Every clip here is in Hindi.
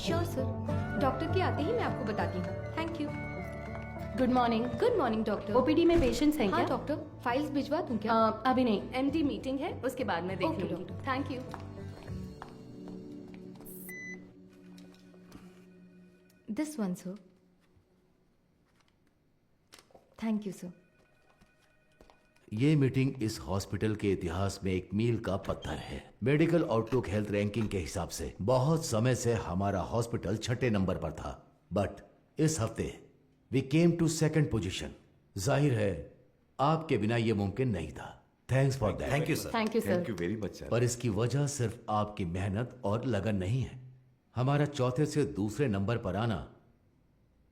श्योर सर, डॉक्टर के आते ही मैं आपको बताती हूँ। Thank you. Good morning doctor. OPD में पेशेंट्स हैं हाँ क्या? डॉक्टर, फाइल्स भिजवा दूँ क्या? अभी नहीं, एमडी मीटिंग है, उसके बाद मैं देख Okay, लूंगी। doctor. Thank you. This one sir. Thank you sir. ये मीटिंग इस हॉस्पिटल के इतिहास में एक मील का पत्थर है। मेडिकल आउटलुक हेल्थ रैंकिंग के हिसाब से बहुत समय से हमारा हॉस्पिटल 6ठे नंबर पर था, बट इस हफ्ते we came to 2nd position. जाहिर है आपके बिना ये मुमकिन नहीं था। Thanks for that. Thank you sir. Thank you sir. Thank you very much sir. पर इसकी वजह सिर्फ आपकी मेहनत और लगन नहीं है। हमारा चौथे से दूसरे नंबर पर आना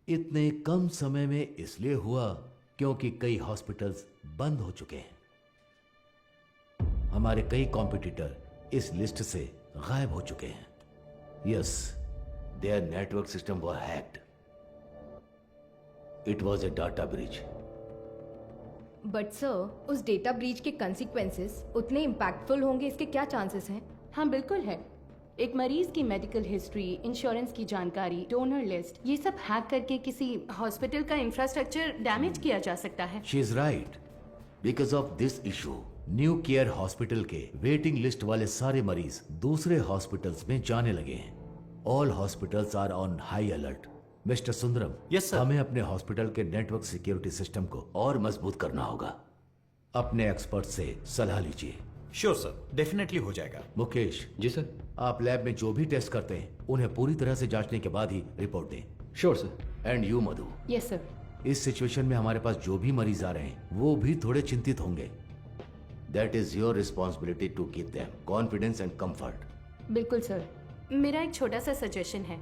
इतने कम समय में इसलिए हुआ क्योंकि कई हॉस्पिटल्स बंद हो चुके हैं। हमारे कई कॉम्पिटिटर इस लिस्ट से गायब हो चुके हैं। Yes, there network system were hacked. It was a data breach. But sir, उस डेटा ब्रीच के कंसिक्वेंसेस उतने इम्पैक्टफुल होंगे, इसके क्या चांसेस हैं? हाँ बिल्कुल है। एक मरीज की मेडिकल हिस्ट्री, इंश्योरेंस की जानकारी, डोनर लिस्ट, ये सब हैक करके किसी हॉस्पिटल का इंफ्रास्ट्रक्चर डैमेज किया जा सकता है। She is right. Because of this issue new care hospital के वेटिंग लिस्ट वाले सारे मरीज दूसरे हॉस्पिटल्स में जाने लगे हैं। All hospitals are on high alert. Mister Sundaram, Yes, sir. हमें अपने हॉस्पिटल के नेटवर्क सिक्योरिटी सिस्टम को और मजबूत करना होगा। अपने एक्सपर्ट से सलाह लीजिए। श्योर सर, डेफिनेटली हो जाएगा। मुकेश जी सर। आप लैब में जो भी टेस्ट करते हैं उन्हें पूरी तरह से जांचने के बाद ही रिपोर्ट दें। Sure sir. And you Madhu, yes sir. इस सिचुएशन में हमारे पास जो भी मरीज आ रहे हैं वो भी थोड़े चिंतित होंगे। That is your responsibility to give them confidence and comfort. बिल्कुल सर। मेरा एक छोटा सा सजेशन है।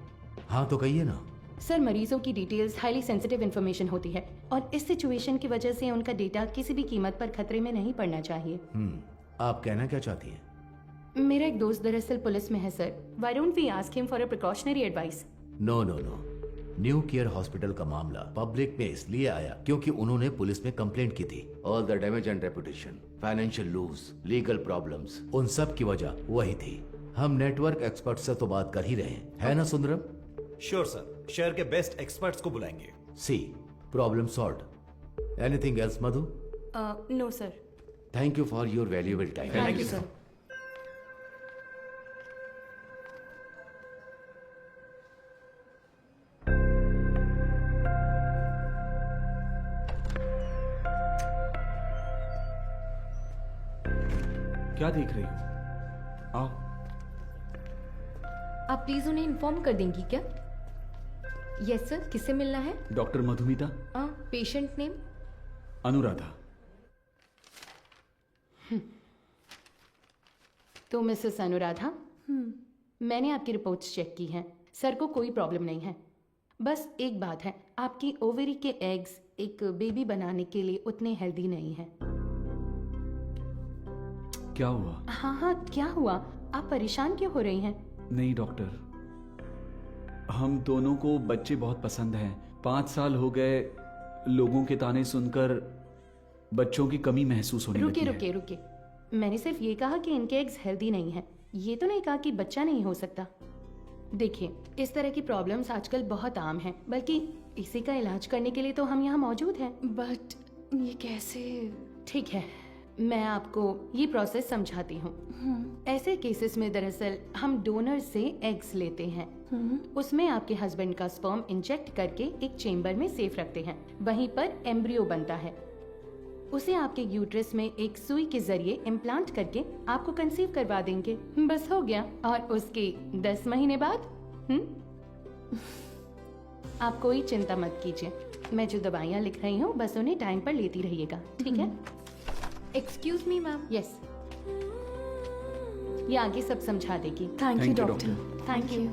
हाँ तो कहिए ना। सर, मरीजों की डिटेल्स हाईली सेंसिटिव इंफॉर्मेशन होती है और इस सिचुएशन की वजह से उनका डेटा किसी भी कीमत पर खतरे में नहीं पड़ना चाहिए। आप कहना क्या चाहती हैं? मेरा एक दोस्त दरअसल पुलिस में है sir. Why don't we ask him for a precautionary advice? No no no, new care hospital का मामला पब्लिक में इसलिए आया क्योंकि उन्होंने पुलिस में कंप्लेंट की थी। All the damage and reputation, financial loss, legal problems, उन सब की वजह वही थी। हम नेटवर्क एक्सपर्ट से तो बात कर ही रहे हैं, है ना सुंदरम? श्योर सर, शहर के बेस्ट एक्सपर्ट्स को बुलाएंगे। See, problem solved. Anything else Madhu? No sir. Thank you for your valuable time. Thank you sir. क्या देख रही हो? आओ। आप प्लीज उन्हें इन्फॉर्म कर देंगी क्या? यस सर, किससे मिलना है? Doctor Madhumita. Patient name? Anuradha. तो मिसेस अनुराधा, मैंने आपकी रिपोर्ट्स चेक की हैं। सर को कोई प्रॉब्लम नहीं है। बस एक बात है, आपकी ओवरी के एग्स एक बेबी बनाने के लिए उतने हेल्दी नहीं हैं। क्या हुआ? हाँ, क्या हुआ? आप परेशान क्यों हो रही हैं? नहीं डॉक्टर, हम दोनों को बच्चे बहुत पसंद हैं। 5 साल हो गए लोगों के ताने सुनकर बच्चों की कमी महसूस होने लगी है। रुके। मैंने सिर्फ ये कहा कि इनके एग्स हेल्दी नहीं हैं। ये तो नहीं कहा कि बच्चा नहीं हो सकता। देखिए, इस तरह की प्रॉब्लम्स आजकल बहुत आम हैं, बल्कि इसी का इलाज करने के लिए तो हम यहाँ मौजूद हैं। बट ये कैसे? ठीक है, मैं आपको ये प्रोसेस समझाती हूँ। ऐसे केसेस में दरअसल हम डोनर से एग्स लेते हैं। उसमें आपके हस्बैंड का स्पर्म इंजेक्ट करके एक चेम्बर में सेफ रखते हैं। वहीं पर एम्ब्रियो बनता है। उसे आपके यूट्रस में एक सुई के जरिए इम्प्लांट करके आपको कंसीव करवा देंगे। बस हो गया। और उसके 10 महीने बाद आप कोई चिंता मत कीजिए। मैं जो दवाइयाँ लिख रही हूँ बस उन्हें टाइम पर लेती रहिएगा, ठीक है? Excuse me ma'am. यस, ये आगे सब समझा देगी। Thank you doctor. Thank you.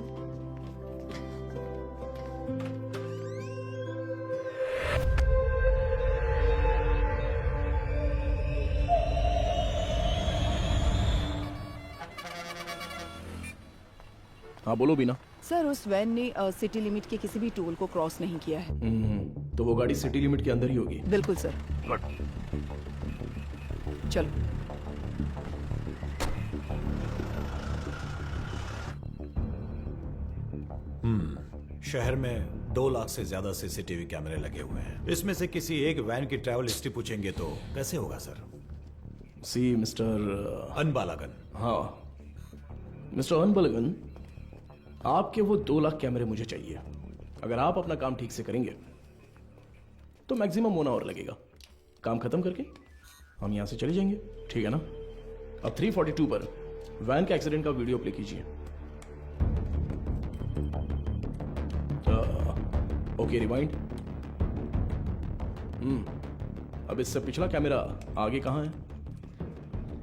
हाँ बोलो बीना। सर, उस वैन ने सिटी लिमिट के किसी भी टोल को क्रॉस नहीं किया है। तो वो गाड़ी सिटी लिमिट के अंदर ही होगी। बिल्कुल सर। चलो। शहर में 2 लाख से ज्यादा सीसीटीवी कैमरे लगे हुए हैं। इसमें से किसी एक वैन की ट्रैवल हिस्ट्री पूछेंगे तो कैसे होगा सर? सी मिस्टर अनबालागन। हाँ मिस्टर अनबलगन, आपके वो 2 लाख कैमरे मुझे चाहिए। अगर आप अपना काम ठीक से करेंगे तो मैक्सिमम 1 आवर लगेगा। काम खत्म करके हम यहां से चले जाएंगे, ठीक है ना? अब 342 पर वैन के एक्सीडेंट का वीडियो प्ले कीजिए। Okay rewind. अब इससे पिछला कैमरा आगे कहाँ है?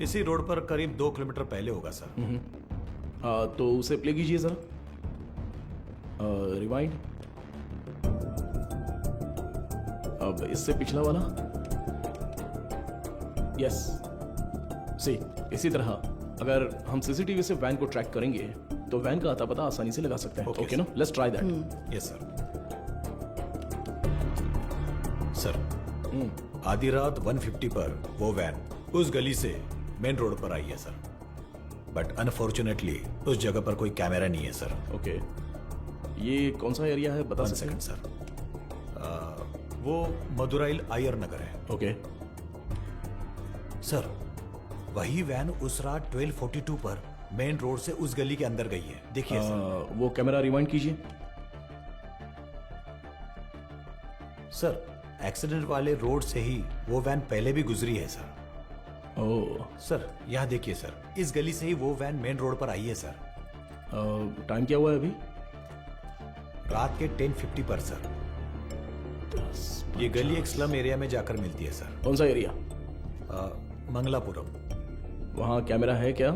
इसी रोड पर करीब 2 किलोमीटर पहले होगा सर। तो उसे प्ले कीजिए जरा। रिवाइंड। अब इससे पिछला वाला। यस सी इसी तरह अगर हम सीसीटीवी से वैन को ट्रैक करेंगे तो वैन का अता पता आसानी से लगा सकते हैं। Okay, ओके ना? Let's try that. Yes sir. Sir आधी रात 150 पर वो वैन उस गली से मेन रोड पर आई है सर, बट अनफॉर्चुनेटली उस जगह पर कोई कैमरा नहीं है सर। ओके ये कौन सा एरिया है बता 1 सकते हैं? Second sir. वो मदुराइल आयर नगर है ओके सर। वही वैन उस रात 1242 पर मेन रोड से उस गली के अंदर गई है। देखिए सर। वो कैमरा रिवाइंड कीजिए। सर एक्सीडेंट वाले रोड से ही वो वैन पहले भी गुजरी है सर। ओह सर यहाँ देखिए सर, इस गली से ही वो वैन मेन रोड पर आई है सर। टाइम क्या हुआ है अभी? रात के 10:50 पर सर। ये गली एक स्लम एरिया में जाकर मिलती है सर। कौन सा एरिया? मंगलापुरम। वहाँ कैमरा है क्या?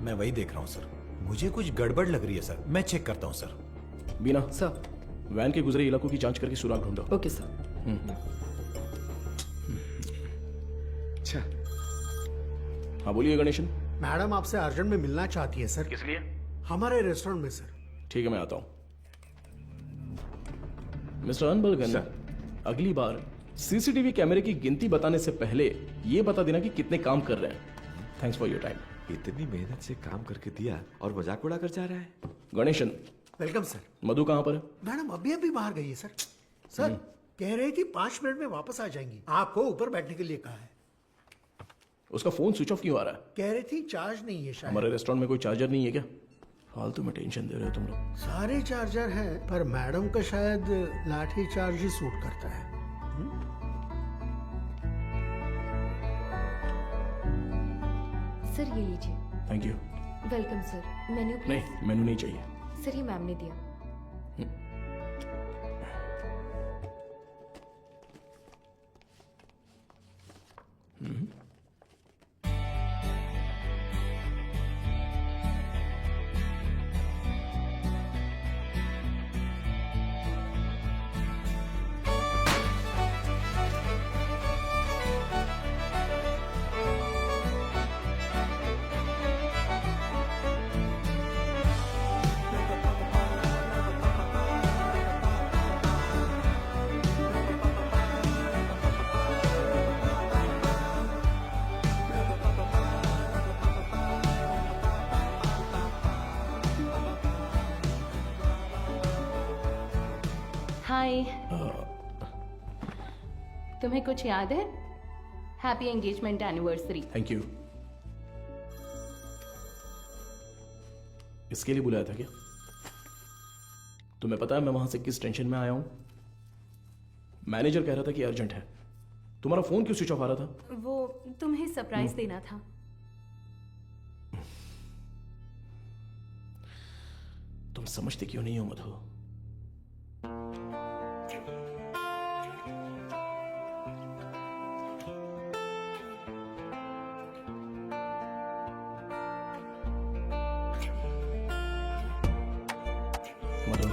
मैं वही देख रहा हूँ सर। मुझे कुछ गड़बड़ लग रही है सर, मैं चेक करता हूँ सर। बीना सर। वैन के गुजरे इलाकों की जांच करके सुराग ढूंढो। Okay sir. अच्छा हाँ बोलिए गणेशन। मैडम आपसे अर्जेंट में मिलना चाहती है सर। किस लिए? हमारे रेस्टोरेंट में सर। ठीक है मैं आता हूँ। मिस्टर अनबलगन, अगली बार सीसीटीवी कैमरे की गिनती बताने से पहले ये बता देना कि कितने काम कर रहे हैं। Thanks for your time. इतनी मेहनत से काम करके दिया और मजाक उड़ा कर जा रहा है। Ganesan, welcome sir. मधु कहाँ पर है? मैडम अभी अभी बाहर गई है सर। सर कह रही थी 5 मिनट में वापस आ जाएंगी। आपको ऊपर बैठने के लिए कहा है। उसका फोन स्विच ऑफ क्यों आ रहा है? कह रही थी चार्ज नहीं है शायद। हमारे रेस्टोरेंट में कोई चार्जर नहीं है क्या? फालतू में टेंशन दे रहे हो तुम लोग। सारे चार्जर हैं पर मैडम का शायद लाठी चार्ज ही सूट करता है। सर ये लीजिए। Thank you. Welcome sir. Menu please. नहीं मेनू नहीं चाहिए। सर ये मैम ने दिया। हाय। तुम्हें कुछ याद है? Happy engagement anniversary. Thank you. इसके लिए बुलाया था क्या? तुम्हें पता है मैं वहां से किस टेंशन में आया हूं? मैनेजर कह रहा था कि अर्जेंट है। तुम्हारा फोन क्यों स्विच ऑफ आ रहा था? वो तुम्हें सरप्राइज देना था। तुम समझते क्यों नहीं हो मधु? मधु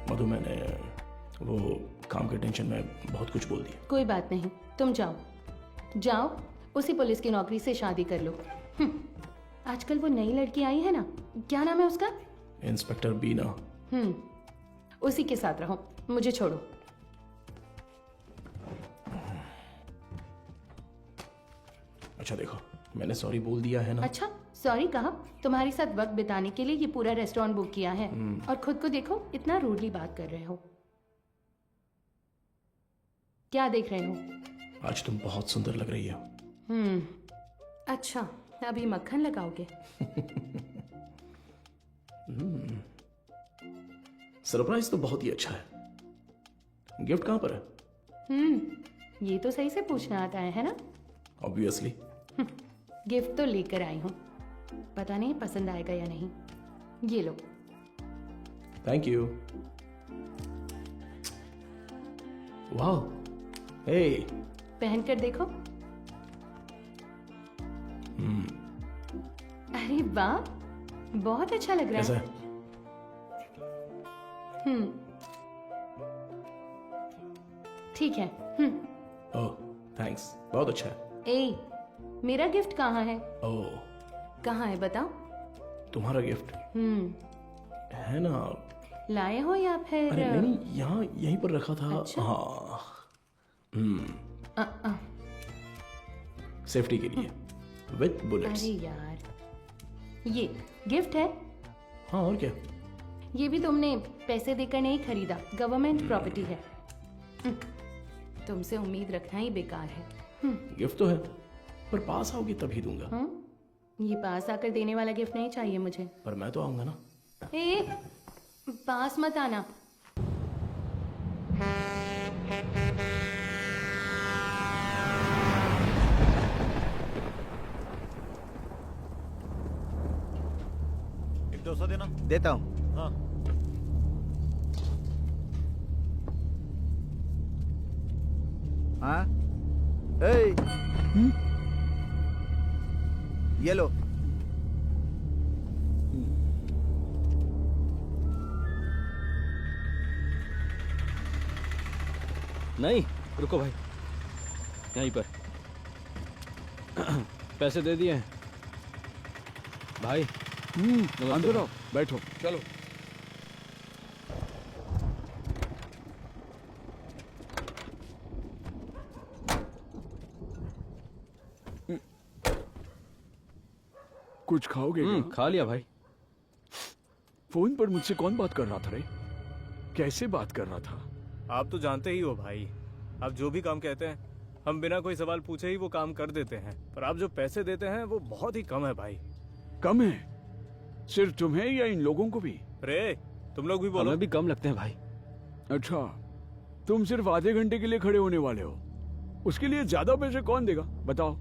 मधु मैंने वो काम के टेंशन में बहुत कुछ बोल दिया। कोई बात नहीं, तुम जाओ जाओ, उसी पुलिस की नौकरी से शादी कर लो। आजकल वो नई लड़की आई है ना, क्या नाम है उसका? इंस्पेक्टर बीना। उसी के साथ रहो, मुझे छोड़ो। अच्छा देखो, मैंने सॉरी बोल दिया है ना। अच्छा, सॉरी कहा? तुम्हारे साथ वक्त बिताने के लिए ये पूरा रेस्टोरेंट बुक किया है और खुद को देखो, इतना रूडली बात कर रहे हो। क्या देख रहे हो? आज तुम बहुत सुंदर लग रही हो। अच्छा, अभी मक्खन लगाओगे? सरप्राइज तो बहुत ही अच्छा है। गिफ्ट कहाँ पर है? ये तो सही से पूछना आता है ना? ऑब्वियसली। गिफ्ट तो लेकर आई हूँ, पता नहीं पसंद आएगा या नहीं। ये लो। Thank you. वाह, हे, पहन कर देखो। अरे वाह, बहुत अच्छा लग रहा कैसा है। है? ठीक है। ओह, थैंक्स, बहुत अच्छा है। ए, मेरा गिफ्ट कहाँ है? ओह, कहाँ है बताओ? तुम्हारा गिफ्ट है ना? लाए हो या फिर? अरे नहीं, यहाँ यहीं पर रखा था। अच्छा? हाँ, अ, सेफ्टी के लिए विथ बुलेट्स। अरे यार, ये गिफ्ट है। हाँ, और क्या? ये भी तुमने पैसे देकर नहीं खरीदा, गवर्नमेंट प्रॉपर्टी है। तुमसे उम्मीद रखना ही बेकार है। गिफ्ट तो है, पर पास आओगी तभी दूंगा। ये पास आकर देने वाला गिफ्ट नहीं चाहिए मुझे। पर मैं तो आऊंगा ना। ए, पास मत आना। एक 200 देना। देता हूँ। हाँ। हाँ, ए, ये लो। नहीं, रुको भाई, यहीं पर पैसे दे दिए हैं भाई। अंदर आओ, बैठो। चलो। कुछ खाओगे क्या? खा लिया भाई। फोन पर मुझसे कौन बात कर रहा था रे? कैसे बात कर रहा था? आप तो जानते ही हो भाई, आप जो भी काम कहते हैं हम बिना कोई सवाल पूछे ही वो काम कर देते हैं, पर आप जो पैसे देते हैं वो बहुत ही कम है भाई। कम है? सिर्फ तुम्हें या इन लोगों को भी? रे, तुम लोग भी बोलो। हमें भी कम लगते हैं भाई। अच्छा, तुम सिर्फ आधे घंटे के लिए खड़े होने वाले हो, उसके लिए ज्यादा पैसे कौन देगा बताओ?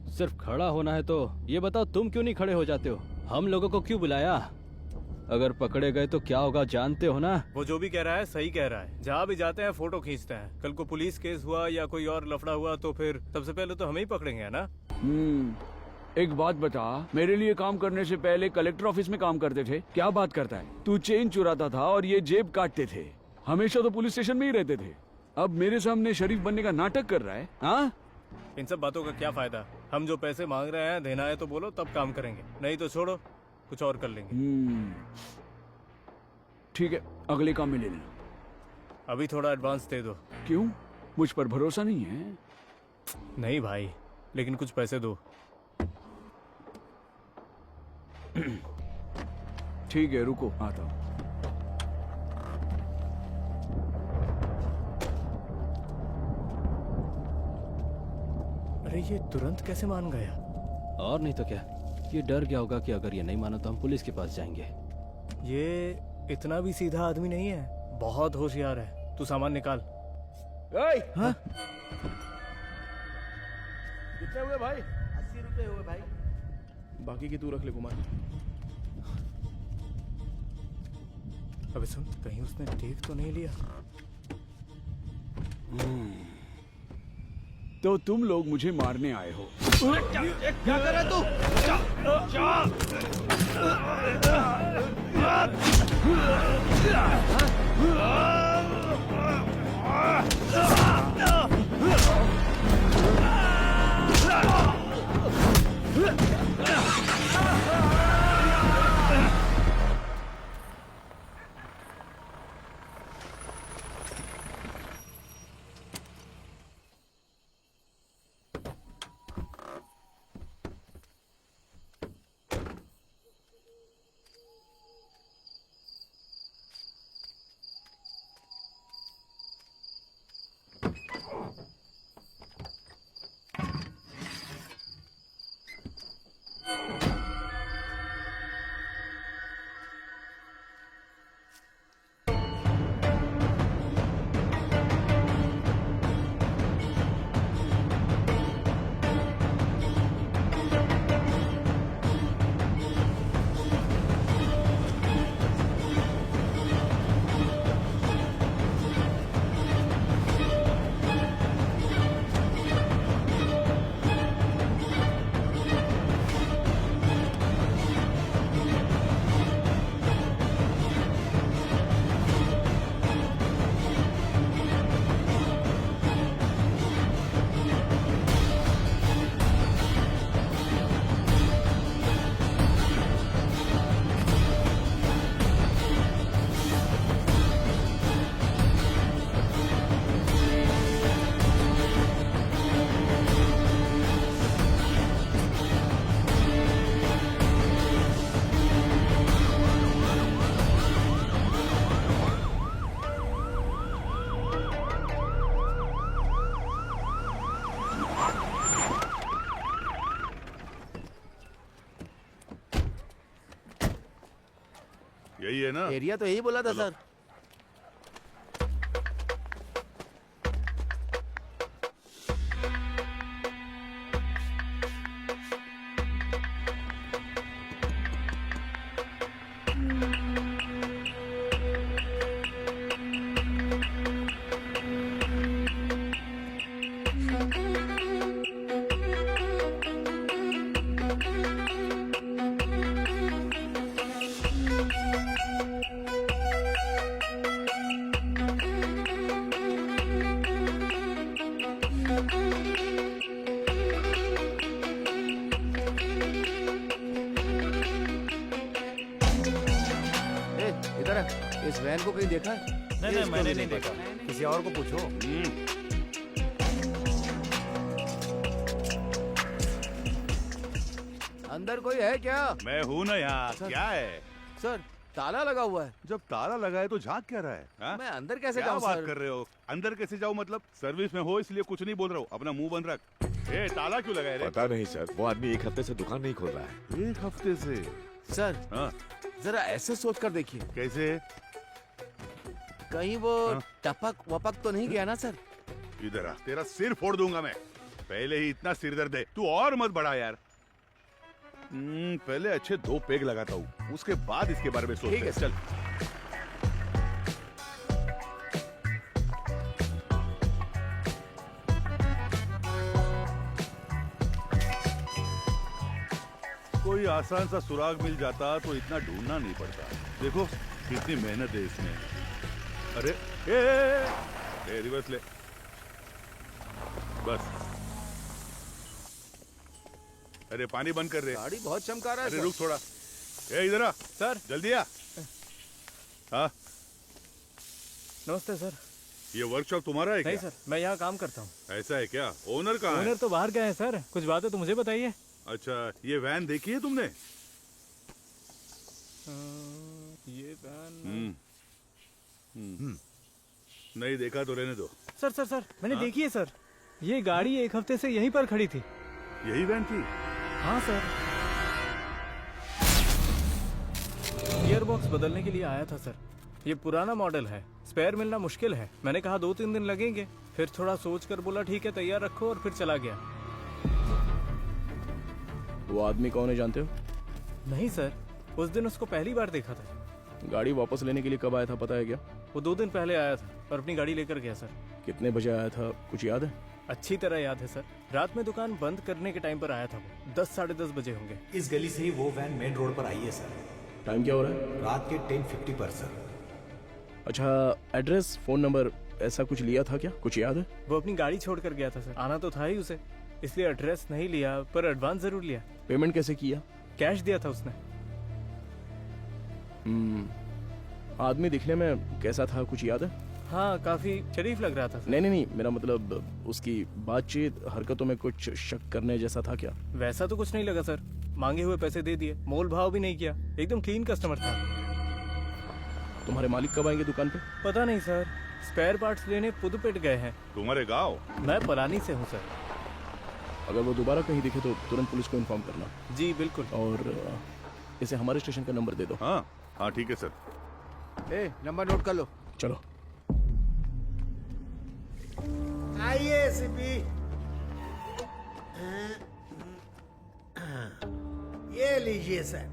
सिर्फ खड़ा होना है तो ये बताओ, तुम क्यों नहीं खड़े हो जाते हो? हम लोगों को क्यों बुलाया? अगर पकड़े गए तो क्या होगा जानते हो ना? वो जो भी कह रहा है सही कह रहा है। जहाँ भी जाते हैं फोटो खींचते हैं। कल को पुलिस केस हुआ या कोई और लफड़ा हुआ तो फिर सबसे पहले तो हमें ही पकड़ेंगे, है ना? एक बात बता, मेरे लिए काम करने से पहले कलेक्टर ऑफिस में काम करते थे। क्या बात करता है? तू चेन चुराता था और ये जेब काटते थे। हमेशा तो पुलिस स्टेशन में ही रहते थे। अब मेरे सामने शरीफ बनने का नाटक कर रहा है। हाँ, इन सब बातों का क्या फायदा? हम जो पैसे मांग रहे हैं, देना है तो बोलो, तब काम करेंगे, नहीं तो छोड़ो, कुछ और कर लेंगे। ठीक है, अगले काम में ले लेना। अभी थोड़ा एडवांस दे दो। क्यों? मुझ पर भरोसा नहीं है? नहीं भाई, लेकिन कुछ पैसे दो। ठीक है, रुको, आता हूँ। अरे ये तुरंत कैसे मान गया? और नहीं तो क्या, ये डर गया होगा कि अगर ये नहीं माना तो हम पुलिस के पास जाएंगे। ये इतना भी सीधा आदमी नहीं है, बहुत होशियार है। तू सामान निकाल। हाँ? कितने हुए भाई? 80 रुपए हुए भाई। बाकी की तू रख ले कुमार। अबे सुन, कहीं उसने देख तो नहीं लिया? तो तुम लोग मुझे मारने आए हो? क्या कर रहा है तू? यही है ना? एरिया तो यही बोला था सर। इधर इस वैन को कहीं देखा है? नहीं मैंने नहीं देखा, किसी और को पूछो। अंदर कोई है क्या? मैं हूँ ना यहाँ। क्या है सर, ताला लगा हुआ है। जब ताला लगा है तो झांक क्या रहा है? हाँ? मैं अंदर कैसे क्या जाऊँ बात सर? कर रहे हो? अंदर कैसे जाऊँ मतलब? सर्विस में हो इसलिए कुछ नहीं बोल रहा हूँ। अपना मुंह बंद रख। ए, ताला क्यों लगाए रे? पता नहीं सर, वो आदमी 1 हफ्ते से दुकान नहीं खोल रहा है। 1 हफ्ते से? सर, हाँ? जरा ऐसे सोच कर देखिए, कैसे? कहीं वो हाँ? टपक वपक तो नहीं गया ना सर? इधर आ, तेरा सिर फोड़ दूंगा मैं। पहले ही इतना सिर दर्द है, तू और मत बढ़ा यार। पहले अच्छे 2 पेग लगाता हूँ, उसके बाद इसके बारे में सोचते हैं। चल। कोई आसान सा सुराग मिल जाता तो इतना ढूंढना नहीं पड़ता। देखो कितनी मेहनत है इसमें। अरे ए, रिवर्स ले। बस। अरे पानी बंद कर रहे। गाड़ी बहुत चमका रहा है अरे सर। रुक थोड़ा। ए इधर आ सर। जल्दी आ। हाँ नमस्ते सर। ये वर्कशॉप तुम्हारा है क्या? नहीं सर, मैं यहाँ काम करता हूँ। ऐसा है क्या? ओनर कहाँ है? ओनर तो बाहर गए हैं सर, कुछ बात है तो मुझे बताइए। अच्छा, ये वैन देखी है तुमने? ये वैन नहीं देखा तो रहने दो। सर मैंने देखी है सर। ये गाड़ी 1 हफ्ते से यहीं पर खड़ी थी। यही वैन थी? हाँ सर। गियर बॉक्स बदलने के लिए आया था सर। ये पुराना मॉडल है, स्पेयर मिलना मुश्किल है। मैंने कहा 2-3 दिन लगेंगे, फिर थोड़ा सोच कर बोला ठीक है तैयार रखो, और फिर चला गया। वो आदमी कौन है जानते हो? नहीं सर, उस दिन उसको पहली बार देखा था। गाड़ी वापस लेने के लिए कब आया था पता है क्या? वो 2 दिन पहले आया था और अपनी गाड़ी लेकर गया सर। कितने बजे आया था, कुछ याद है? अच्छी तरह याद है सर। रात में दुकान बंद करने के टाइम पर आया था वो। 10-10:30 बजे होंगे। इस गली से ही वो वैन मेन रोड पर आई है सर। टाइम क्या हो रहा है? रात के 10:50 पर सर। अच्छा, एड्रेस, फोन नंबर ऐसा कुछ लिया था क्या, कुछ याद है? वो अपनी गाड़ी छोड़ कर गया था सर। आना तो था ही उसे, इसलिए एड्रेस नहीं लिया, पर एडवांस जरूर लिया। पेमेंट कैसे किया? कैश दिया था उसने। आदमी दिखने में कैसा था, कुछ याद है? हाँ, काफी शरीफ लग रहा था सर। नहीं, मेरा मतलब उसकी बातचीत, हरकतों में कुछ शक करने जैसा था क्या? वैसा तो कुछ नहीं लगा सर। मांगे हुए पैसे दे दिए, मोल भाव भी नहीं किया, एकदम क्लीन कस्टमर था। तुम्हारे मालिक कब आएंगे दुकान पे? पता नहीं सर, स्पेयर पार्ट्स लेने पुदुपेट गए हैं। तुम्हारे गांव? मैं पलानी से हूँ सर। अगर वो दोबारा कहीं दिखे तो तुरंत पुलिस को इन्फॉर्म करना। जी बिल्कुल। और इसे हमारे स्टेशन का नंबर दे दो। हाँ हाँ ठीक है सर। ए नंबर नोट कर लो। चलो। आइए एसीपी। ये लीजिए सर,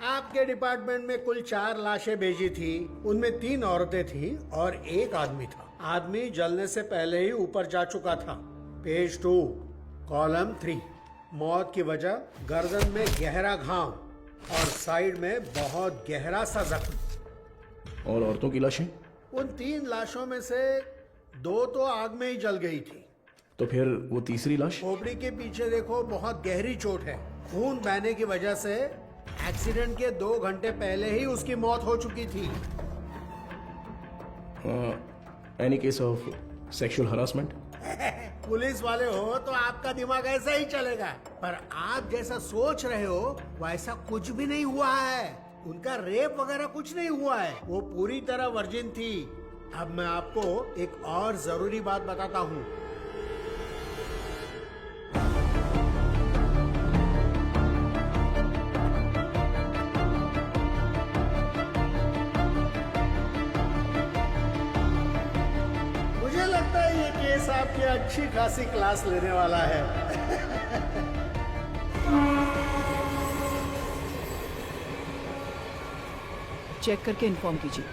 आपके डिपार्टमेंट में कुल 4 लाशें भेजी थी। उनमें 3 औरतें थी और 1 आदमी था। आदमी जलने से पहले ही ऊपर जा चुका था। Page 2 column 3। मौत की वजह गर्दन में गहरा घाव और साइड में बहुत गहरा सा जख्म। और औरतों की लाशें? उन 3 लाशों में से 2 तो आग में ही जल गई थी। तो फिर वो तीसरी लाश? खोपड़ी के पीछे देखो, बहुत गहरी चोट है। खून बहने की वजह से एक्सीडेंट के 2 घंटे पहले ही उसकी मौत हो चुकी थी। Any case of sexual harassment? Police वाले हो तो आपका दिमाग ऐसा ही चलेगा, पर आप जैसा सोच रहे हो वैसा कुछ भी नहीं हुआ है। उनका रेप वगैरह कुछ नहीं हुआ है। वो पूरी तरह वर्जिन थी। अब मैं आपको एक और जरूरी बात बताता हूँ। मुझे लगता है ये केस आपकी अच्छी खासी क्लास लेने वाला है। चेक करके इन्फॉर्म कीजिए।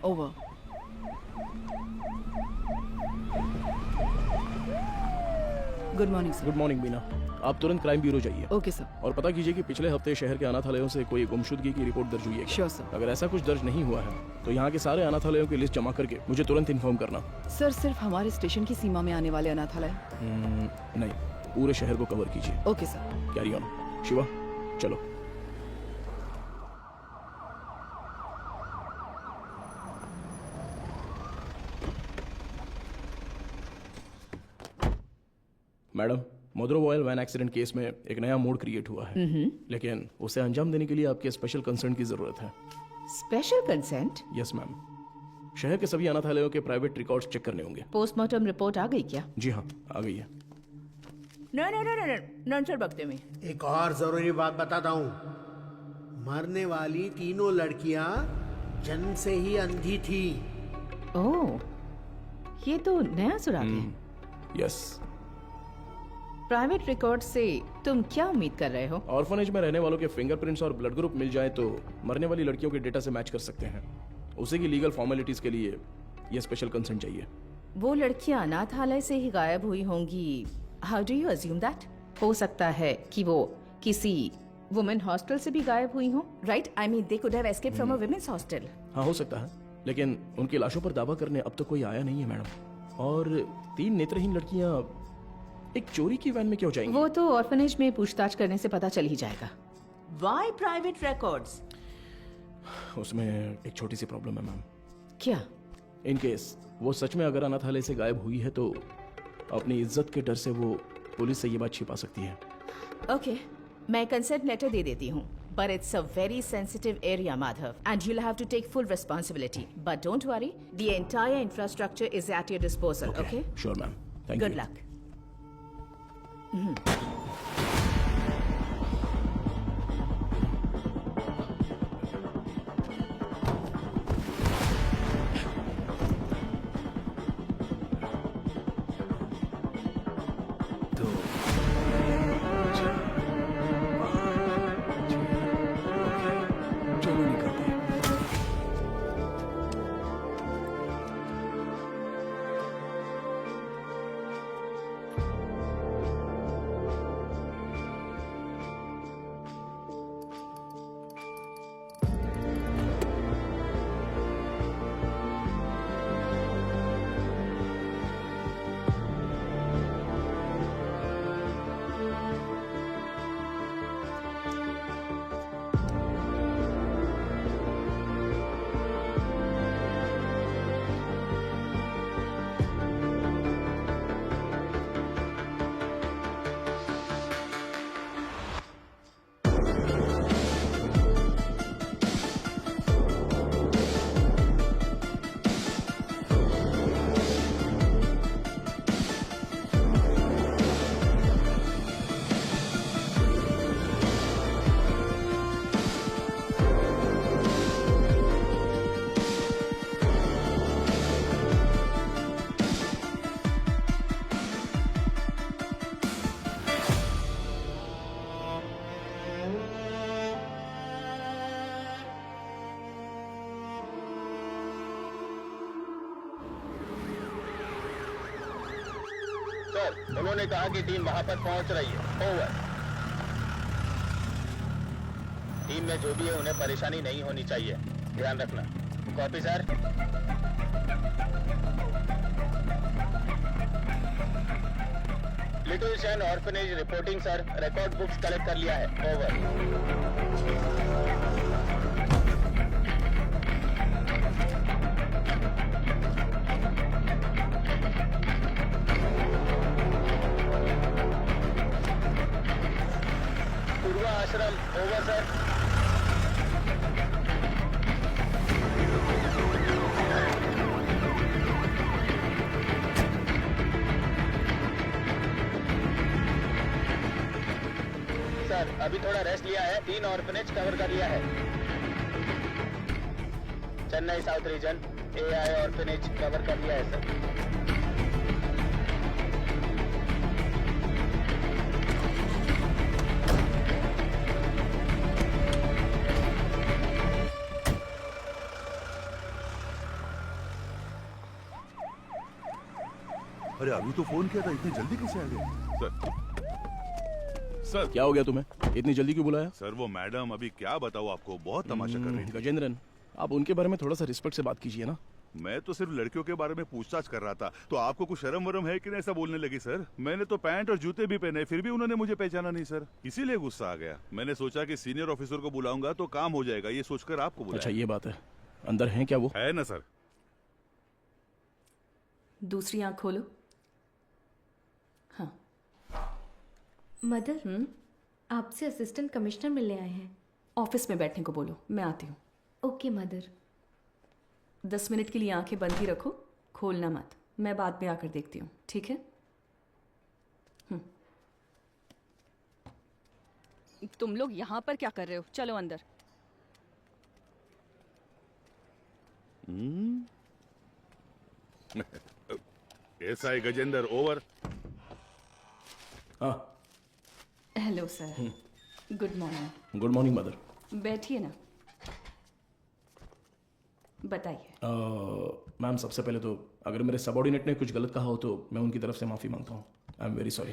Over. Good morning sir. Good morning Beena. आप तुरंत क्राइम ब्यूरो जाइए। Okay sir. और पता कीजिए कि पिछले हफ्ते शहर के अनाथालयों से कोई गुमशुदगी की रिपोर्ट दर्ज हुई है क्या? Sure sir. अगर ऐसा कुछ दर्ज नहीं हुआ है तो यहाँ के सारे अनाथालयों की लिस्ट जमा करके मुझे तुरंत इन्फॉर्म करना। सर सिर्फ हमारे स्टेशन की सीमा में आने वाले अनाथालय? नहीं, पूरे शहर को कवर कीजिए। Okay sir. Carry on. Shiva चलो। मैडम, मोद्रो ऑयल वैन एक्सीडेंट केस में एक नया मोड क्रिएट हुआ है, लेकिन उसे अंजाम देने के लिए आपके स्पेशल कंसर्न की जरूरत है। Special consent? Yes ma'am. शहर के सभी अनाथालयों के प्राइवेट रिकॉर्ड्स चेक करने होंगे। पोस्टमार्टम रिपोर्ट आ गई क्या? जी हाँ, आ गई है। नन सर बकते में। एक और जरूरी बात बताता हूँ। मरने वाली तीनों लड़कियां जन्म से ही अंधी थी। ओह, ये तो नया सुराग है। यस। प्राइवेट रिकॉर्ड से तुम क्या उम्मीद कर रहे हो? ऑर्फनेज में रहने वालों के फिंगरप्रिंट्स और ब्लड ग्रुप मिल जाए तो मरने वाली लड़कियों के डेटा से मैच कर सकते हैं। उसी की लीगल फॉर्मेलिटीज के लिए ये स्पेशल कंसर्न चाहिए। वो लड़कियां अनाथालय से ही गायब हुई होंगी। How do you assume that? हो सकता है कि वो किसी वुमेन हॉस्टल से भी गायब हुई हो, right? I mean they could have escaped from a women's hostel. हाँ, हो सकता है, लेकिन उनकी लाशों पर दावा करने अब तो कोई आया नहीं है मैडम। और 3 नेत्रहीन लड़कियां एक चोरी की वैन में क्यों जाएंगी? वो तो ऑर्फनेज में पूछताछ करने से पता चल ही जाएगा। Why private records? उसमें एक छोटी सी प्रॉब्लम है मैम। क्या? इन केस वो सच में अगर अनाथालय से गायब हुई है तो अपनी इज्जत के डर से वो पुलिस से ये बात छिपा सकती है। ओके, मैं कंसेंट लेटर दे देती हूँ, but it's a very sensitive area, Madhav, and you'll have to take full responsibility. But don't worry, the entire infrastructure is at your disposal. Okay? Sure, ma'am. Thank you. Good luck. Sir, उन्होंने कहा कि टीम वहां पर पहुंच रही है। ओवर। टीम में जो भी है उन्हें परेशानी नहीं होनी चाहिए, ध्यान रखना। Copy sir. Little Shane orphanage reporting sir, record books collect कर लिया है। ओवर। पूर्वा आश्रम, ओवर सर। सर, अभी थोड़ा रेस्ट लिया है, 3 ऑर्फनेज कवर कर लिया है। Chennai south region, AI orphanage cover कर लिया है सर। अरे अभी तो फोन किया था, इतनी जल्दी कैसे आ गए? सर क्या हो गया तुम्हें? इतनी जल्दी क्यों बुलाया? सर वो मैडम, अभी क्या बताऊँ आपको, बहुत तमाशा कर रही थी। गजेंद्रन, आप उनके बारे में थोड़ा सा रिस्पेक्ट से बात कीजिए ना। मैं तो सिर्फ लड़कियों के बारे में पूछताछ कर रहा था, तो आपको कुछ शर्म वरम है कि नहीं ऐसा बोलने लगी? सर मैंने तो पैंट और जूते भी पहने, फिर भी उन्होंने मुझे पहचाना नहीं सर, इसीलिए गुस्सा आ गया। मैंने सोचा कि सीनियर ऑफिसर को बुलाऊंगा तो काम हो जाएगा, ये सोचकर आपको बुलाया। अच्छा ये बात है, अंदर है क्या वो? है ना सर। दूसरी आंख खोलो। हाँ। मदर, आपसे असिस्टेंट कमिश्नर मिलने आए हैं। ऑफिस में बैठने को बोलो, मैं आती हूँ। Okay mother. 10 मिनट के लिए आंखें बंद ही रखो, खोलना मत। मैं बाद में आकर देखती हूँ, ठीक है? तुम लोग यहाँ पर क्या कर रहे हो? चलो अंदर। SI Gajendra, over. हाँ। Hello sir, good morning. Good morning mother. बैठिए ना, बताइए। मैम सबसे पहले तो अगर मेरे सबऑर्डिनेट ने कुछ गलत कहा हो तो मैं उनकी तरफ से माफ़ी मांगता हूँ। I am very sorry.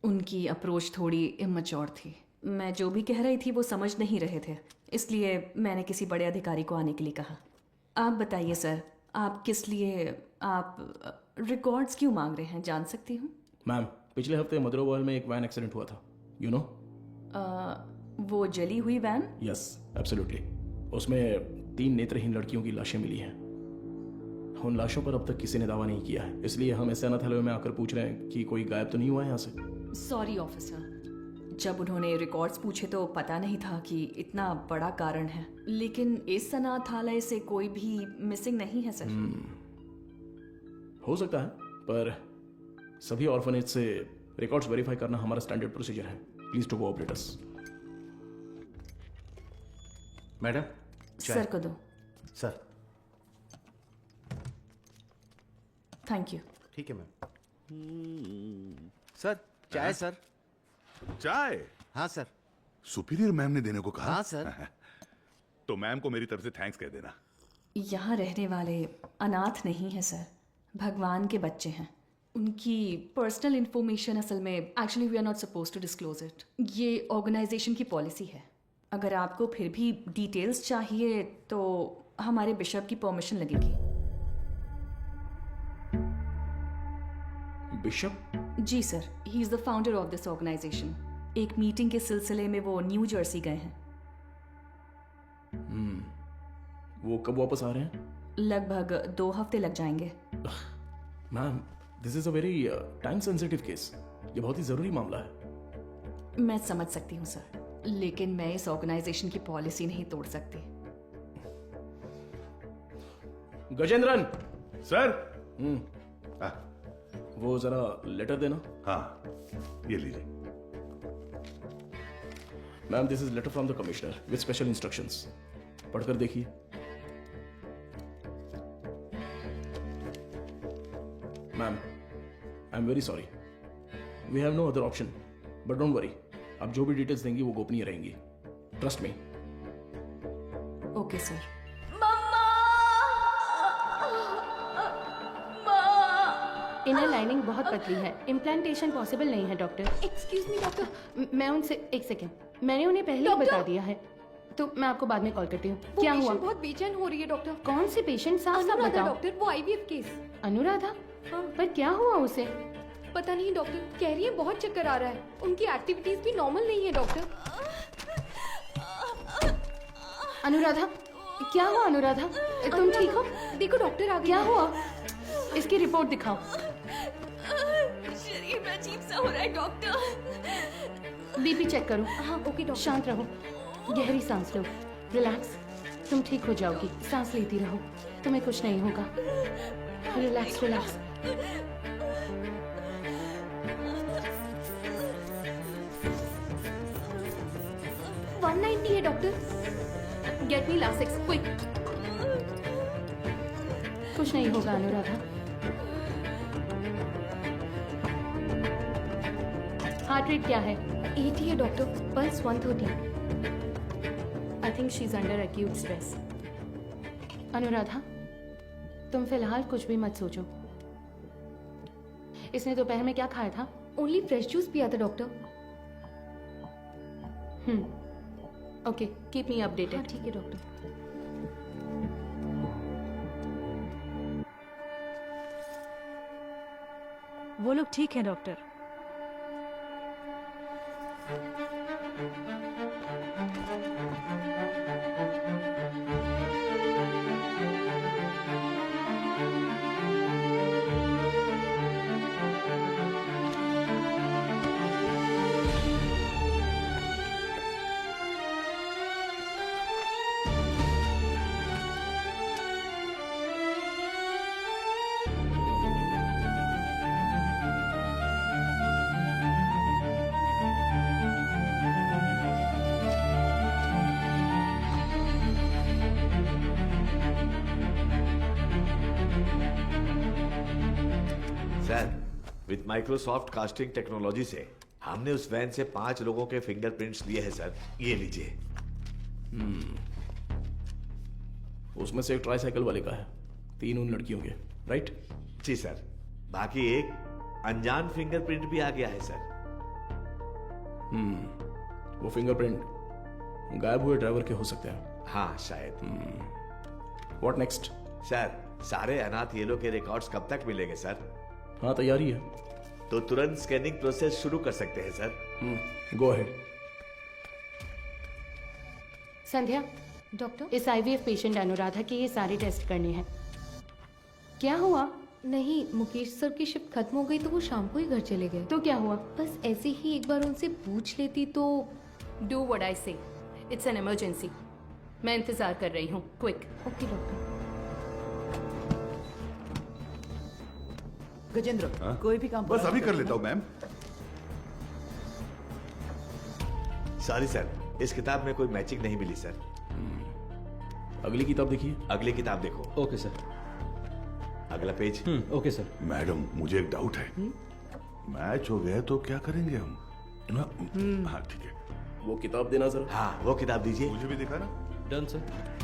उनकी अप्रोच थोड़ी इमैच्योर थी। मैं जो भी कह रही थी वो समझ नहीं रहे थे, इसलिए मैंने किसी बड़े अधिकारी को आने के लिए कहा। आप बताइए सर, आप किस लिए, आप रिकॉर्ड्स क्यों मांग रहे हैं, जान सकती हूँ? मैम पिछले हफ्ते मदरोवाल में एक वैन एक्सीडेंट हुआ था, यू नो? वो जली हुई वैन? Yes absolutely. उसमें 3 नेत्रहीन लड़कियों की लाशें मिली हैं। उन लाशों पर अब तक किसी ने दावा नहीं किया है, इसलिए हम ऐसे अनाथालय में आकर पूछ रहे हैं कि कोई गायब तो नहीं हुआ है यहाँ से। सॉरी ऑफिसर, जब उन्होंने रिकॉर्ड्स पूछे तो पता नहीं था कि इतना बड़ा कारण है, लेकिन इस अनाथालय से कोई भी मिसिंग नहीं है सर। हो सकता है, पर सभी ऑर्फनेज से रिकॉर्ड्स वेरीफाई करना हमारा स्टैंडर्ड प्रोसीजर है। Please to cooperate us. Madam sir को दो। सर। Thank you. ठीक है मैम। सर चाय सर। चाय? हाँ सर। सुपीरियर मैम ने देने को कहा? हाँ सर। तो मैम को मेरी तरफ से थैंक्स कह देना। यहाँ रहने वाले अनाथ नहीं है सर, भगवान के बच्चे हैं। उनकी पर्सनल इंफॉर्मेशन असल में actually we are not suppose to disclose it. ये ऑर्गेनाइजेशन की पॉलिसी है। अगर आपको फिर भी डिटेल्स चाहिए तो हमारे बिशप की परमिशन लगेगी। बिशप? जी sir, he is the founder of this organisation. एक मीटिंग के सिलसिले में वो न्यू जर्सी गए हैं। वो कब वापस आ रहे हैं? लगभग 2 हफ्ते लग जाएंगे। Ma'am this is a very time sensitive case, ये बहुत ही जरूरी मामला है। मैं समझ सकती हूँ सर, लेकिन मैं इस ऑर्गेनाइजेशन की पॉलिसी नहीं तोड़ सकती। गजेंद्रन सर। वो जरा लेटर देना। हाँ ये लीजिए। Ma'am this is letter from the commissioner with special instructions. पढ़कर देखिए। Ma'am I am very sorry, we have no other option, but don't worry, आप जो भी डिटेल्स देंगी वो गोपनीय रहेंगी। Trust me. Okay sir. Inner lining बहुत पतली है, इम्प्लांटेशन पॉसिबल नहीं है डॉक्टर। Excuse me doctor. मैं उनसे एक सेकेंड, मैंने उन्हें पहले ही बता दिया है, तो मैं आपको बाद में कॉल करती हूँ। क्या हुआ? बहुत बेचैन हो रही है डॉक्टर। कौन सी पेशेंट? साफ साफ अनुराधा बताओ। डॉक्टर, वो आईवीएफ केस। अनुराधा? हाँ। पर क्या हुआ उसे? पता नहीं डॉक्टर, कह रही है बहुत चक्कर आ रहा है, उनकी एक्टिविटीज भी नॉर्मल नहीं है डॉक्टर। अनुराधा, क्या हुआ अनुराधा? तुम ठीक हो? देखो डॉक्टर आ गए। क्या हुआ? इसकी रिपोर्ट दिखाओ। शरीर में अजीब सा हो रहा है डॉक्टर। बीपी चेक करो। हाँ ओके डॉक्टर। शांत रहो, गहरी सांस लो, रिलैक्स। तुम ठीक हो जाओगी, सांस लेती रहो, तुम्हें कुछ नहीं होगा। Relax relax. है doctor. Get me Lasix quick. कुछ नहीं होगा अनुराधा। हार्ट रेट क्या है? 80 है doctor, pulse 130। I think she is under acute stress. Anuradha, तुम फिलहाल कुछ भी मत सोचो। इसने दोपहर में क्या खाया था? ओनली फ्रेश जूस पिया था doctor. Okay, keep me updated. हाँ, ठीक है डॉक्टर। वो लोग ठीक है doctor. With Microsoft casting technology से हमने उस वैन से 5 लोगों के फिंगरप्रिंट्स लिए हैं सर। ये लीजिए। उसमें से एक ट्राईसाइकिल वाले का है, 3 उन लड़कियों के, राइट? जी सर। बाकी एक अनजान फिंगरप्रिंट भी आ गया है सर। वो फिंगरप्रिंट गायब हुए ड्राइवर के हो सकते हैं। हाँ शायद। What next? सर, सारे अनाथ येलो के रिकॉर्ड्स कब तक मिलेंगे सर? हाँ, तैयारी है। तो तुरंत स्कैनिंग प्रोसेस शुरू कर सकते हैं sir. Go ahead. Sandhya, doctor, इस आईवीएफ पेशेंट अनुराधा के ये सारे टेस्ट करने हैं। क्या हुआ? नहीं, मुकेश सर की शिफ्ट खत्म हो गई तो वो शाम को ही घर चले गए। तो क्या हुआ? बस ऐसे ही एक बार उनसे पूछ लेती तो। डू व्हाट आई से। It's an emergency. मैं इंतजार कर रही हूँ। क्विक। Okay doctor. गजेंद्र, कोई भी काम बस अभी कर लेता हूँ मैम। सॉरी सर, इस किताब में कोई मैचिंग नहीं मिली सर। अगली किताब देखिए। अगली किताब देखो। Okay sir. अगला पेज। Okay sir. मैडम, मुझे एक डाउट है। मैच हो गया तो क्या करेंगे हम? हाँ ठीक है। वो किताब देना सर। हाँ, वो किताब दीजिए। मुझे भी दिखा ना। Done sir.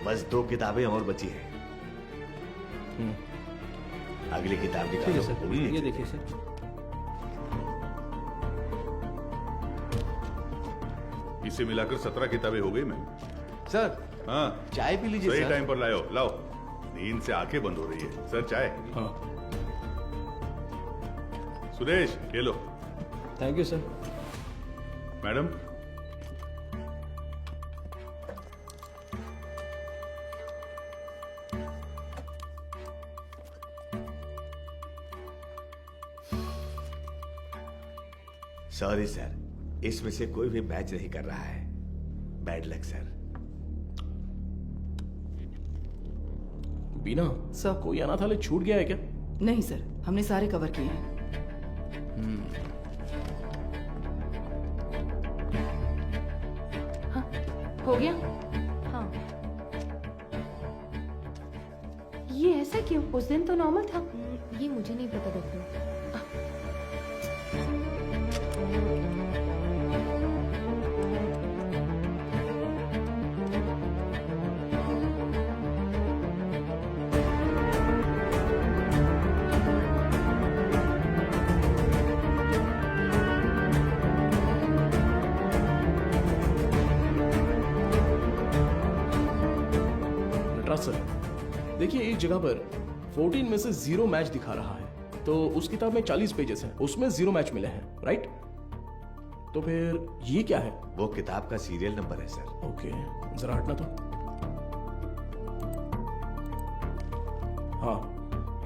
बस 2 किताबें और बची हैं। अगली किताब निकालो। सर, ये देखिए सर। इसे मिलाकर 17 किताबें हो गई मैम। सर, हाँ, चाय पी लीजिए सही सर। टाइम पर लाओ। लाओ, नींद से आंखें बंद हो रही है। सर चाय। हाँ। सुरेश, ये लो। Thank you sir. Madam, sorry sir, इसमें से कोई भी मैच नहीं कर रहा है। Bad luck sir. Beena sir, कोई अनाथालय छूट गया है क्या? नहीं सर, हमने सारे कवर किए हैं। हो गया? हाँ। ये ऐसा क्यों? उस दिन तो नॉर्मल था। ये मुझे नहीं पता डॉक्टर। नटराज सर, देखिए एक जगह पर 14 में से 0 मैच दिखा रहा है, तो उस किताब में 40 पेजेस हैं, उसमें 0 मैच मिले हैं, राइट? तो फिर ये क्या है? वो किताब का सीरियल नंबर है सर। ओके, जरा हटना तो। हाँ,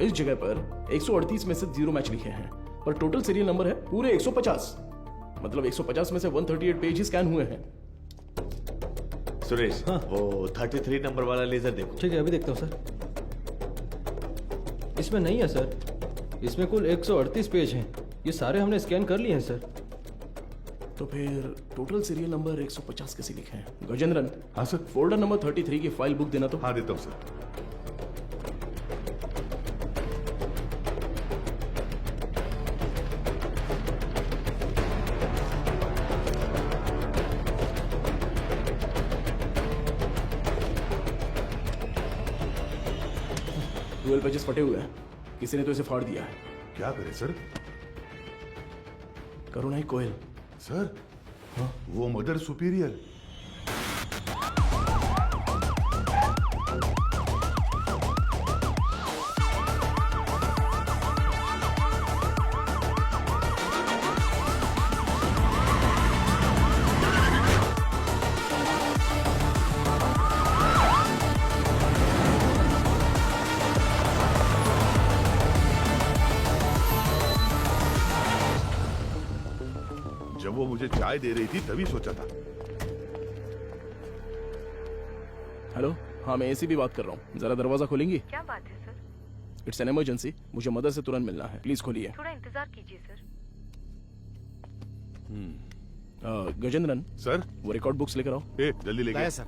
इस जगह पर 138 में से 0 मैच लिखे हैं, पर टोटल सीरियल नंबर है पूरे 150। मतलब 150 में से 138 पेज ही स्कैन हुए हैं। सुरेश, वो 33 नंबर वाला लेजर देखो। ठीक है, अभी देखता हूँ सर। इसमें नहीं है सर, इसमें कुल 138 पेज हैं। ये सारे हमने स्कैन कर लिए हैं सर। तो फिर टोटल सीरियल नंबर 150 कैसे लिखे हैं? गजेंद्रन। हाँ सर। फोल्डर नंबर 33 की फाइल बुक देना तो। हाँ, देता हूँ सर। डुअल पेजेस फटे हुए हैं, किसी ने तो इसे फाड़ दिया है। क्या करे सर? करुणाई कोयल। सर, हाँ? वो मदर सुपीरियर। जब वो मुझे चाय दे रही थी तभी सोचा था। हेलो, हाँ मैं एसीपी बात कर रहा हूँ, जरा दरवाजा खोलेंगी? क्या बात है सर? इट्स एन इमरजेंसी, मुझे मदर से तुरंत मिलना है, प्लीज खोलिए। थोड़ा इंतजार कीजिए सर। गजेंद्रन सर, वो रिकॉर्ड बुक्स लेकर आओ। जल्दी लेके लाया सर।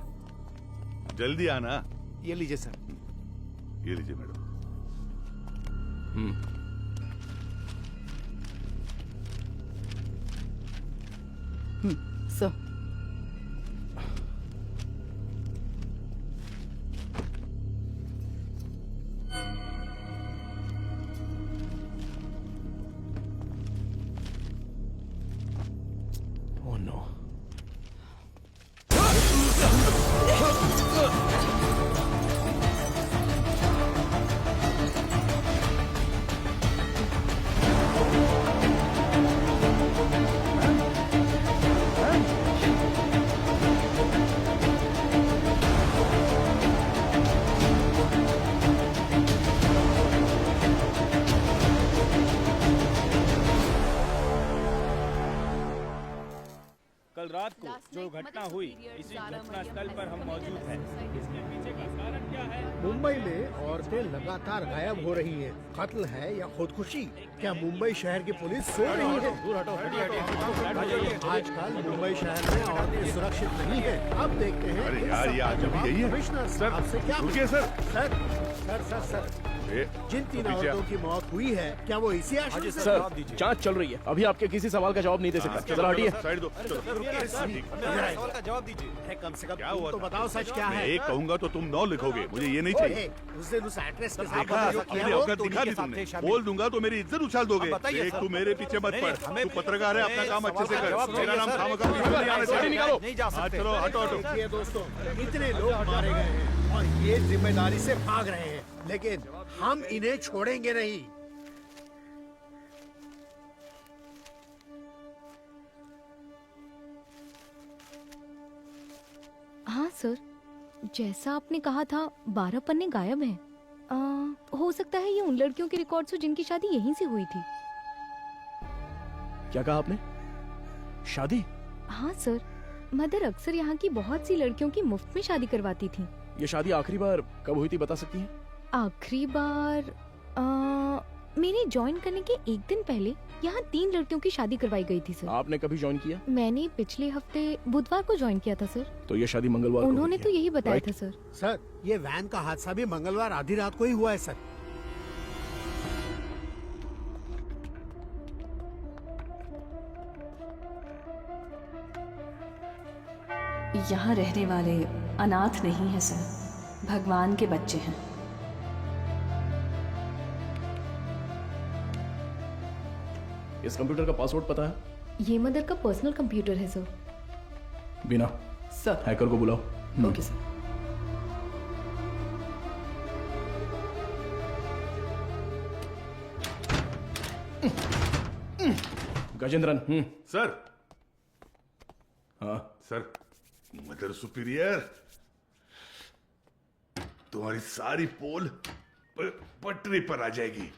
जल्दी आना। ये लीजिए सर। ये लीजिए मैडम। Sir, oh no. कल रात को जो घटना हुई, इसी घटना स्थल पर हम मौजूद हैं। इसके पीछे का कारण क्या है? मुंबई में औरतें लगातार गायब हो रही हैं। कत्ल है या खुदकुशी? क्या मुंबई शहर की पुलिस सो रही है? आजकल मुंबई शहर में औरतें सुरक्षित नहीं है। अब देखते हैं। अरे यार, ये आज अभी यही है। कमिश्नर सर, आपसे क्या रुकिए sir. Sir sir sir sir जिन 3 औरतों की मौत हुई है, क्या वो इसी आश्रम से? सर, जांच चल रही है, अभी आपके किसी सवाल का जवाब नहीं दे सकता। जरा हटिए। साइड दो। सवाल का जवाब दीजिए। कम से कम क्या हुआ तो था? बताओ सच क्या मैं है? एक कहूंगा तो तुम 9 लिखोगे, मुझे ये नहीं चाहिए। उस दिन उस एक्ट्रेस के साथ देखा, जो किया अपनी वो औकात दिखा दी तुमने। बोल दूंगा तो मेरी इज्जत उछाल दोगे। देख, तू मेरे पीछे मत पड़। तू पत्रकार है, अपना काम अच्छे से कर। मेरा नाम खामखा नहीं आना चाहिए। नहीं जा सकते। चलो हटो हटो। देखिए दोस्तों, इतने लोग मारे गए हैं और ये जिम्मेदारी से भाग रहे हैं, लेकिन हम इन्हें छोड़ेंगे नहीं। हाँ सर, जैसा आपने कहा था 12 पन्ने गायब हैं। हो सकता है ये उन लड़कियों के रिकॉर्ड्स हो जिनकी शादी यहीं से हुई थी। क्या कहा आपने? शादी? हाँ सर, मदर अक्सर यहाँ की बहुत सी लड़कियों की मुफ्त में शादी करवाती थी। ये शादी आखिरी बार कब हुई थी बता सकती हैं? आखिरी बार मेरे ज्वाइन करने के एक दिन पहले यहाँ 3 लड़कियों की शादी करवाई गई थी सर। आपने कभी ज्वाइन किया? मैंने पिछले हफ्ते बुधवार को ज्वाइन किया था सर। तो ये शादी मंगलवार को उन्होंने हुई तो है, यही बताया राइट? था सर। सर ये वैन का हादसा भी मंगलवार आधी रात को ही हुआ है सर। यहाँ रहने वाले अनाथ नहीं है सर, भगवान के बच्चे हैं। इस कंप्यूटर का पासवर्ड पता है? ये मदर का पर्सनल कंप्यूटर है सर। बिना सर। हैकर को बुलाओ। Okay sir. गजेंद्रन। सर। हाँ सर, मदर सुपीरियर, तुम्हारी सारी पोल पटरी पर आ जाएगी।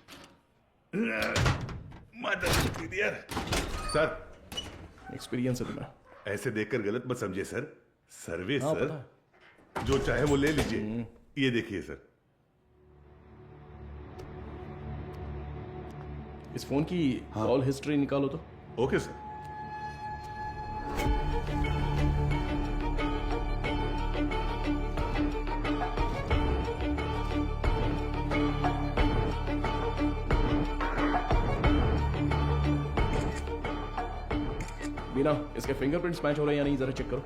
Mother superior. सर, एक्सपीरियंस है तुम्हें। ऐसे देखकर गलत मत समझिए सर। सर्विस हाँ, सर, जो चाहे वो ले लीजिए। ये देखिए सर। इस फोन की कॉल हिस्ट्री निकालो तो। Okay sir. बिना इसके फिंगरप्रिंट्स मैच हो रहे हैं या नहीं, जरा चेक करो।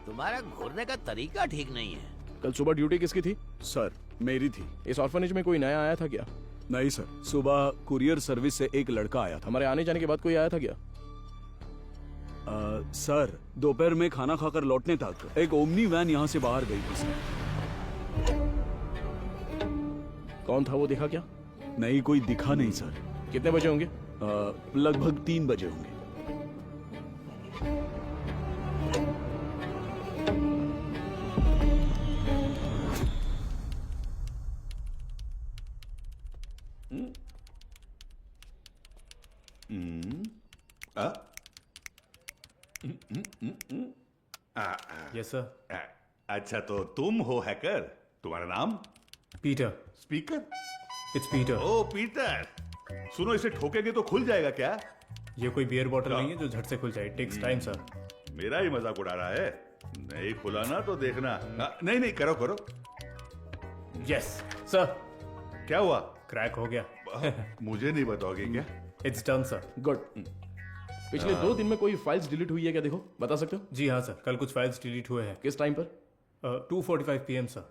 तुम्हारा घूरने का तरीका ठीक नहीं है। कल सुबह ड्यूटी किसकी थी? सर मेरी थी। इस ऑर्फनेज में कोई नया आया था क्या? नहीं सर, सुबह कुरियर सर्विस से एक लड़का आया था। हमारे आने जाने के बाद कोई आया था क्या? सर दोपहर में खाना खाकर लौटने तक एक ओमनी वैन यहाँ से बाहर गई थी सर। कौन था वो देखा क्या? नहीं, कोई दिखा नहीं सर। कितने बजे होंगे? लगभग 3 बजे होंगे। Yes sir. अच्छा, तो तुम हो हैकर। तुम्हारा नाम? Peter. Speaker? It's Peter. Oh Peter, सुनो, इसे ठोकेंगे तो खुल जाएगा क्या? ये कोई बियर बॉटल नहीं है जो झट से खुल जाए। Takes time sir. मेरा ही मजाक उड़ा रहा है। नहीं खुला ना तो देखना। नहीं नहीं, करो करो। Yes sir. क्या हुआ? क्रैक हो गया। मुझे नहीं बताओगे क्या? It's done sir. गुड। पिछले 2 दिन में कोई फाइल्स डिलीट हुई है क्या, देखो, बता सकते हो? जी हाँ सर, कल कुछ फाइल्स डिलीट हुए हैं। किस टाइम पर? 2:45 PM सर।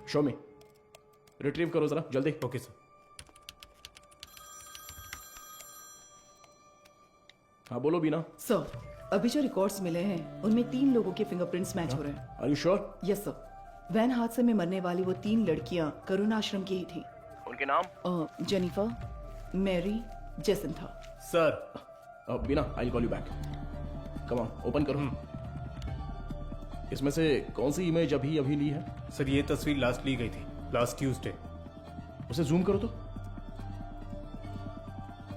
शो मी। रिट्रीव करो जरा जल्दी। Okay sir. हाँ बोलो बीना। सर, अभी जो रिकॉर्ड्स मिले हैं उनमें 3 लोगों के फिंगरप्रिंट्स मैच हो रहे हैं। Are you sure? Yes sir. Van हादसे में मरने वाली वो 3 लड़कियां करुणा आश्रम की ही थी। उनके नाम? Jennifer, Mary, Jacintha. Sir Beena, I call you back. Come on, open करो। इसमें से कौन सी इमेज अभी अभी ली है? सर ये तस्वीर लास्ट ली गई थी, लास्ट ट्यूसडे। उसे जूम करो तो।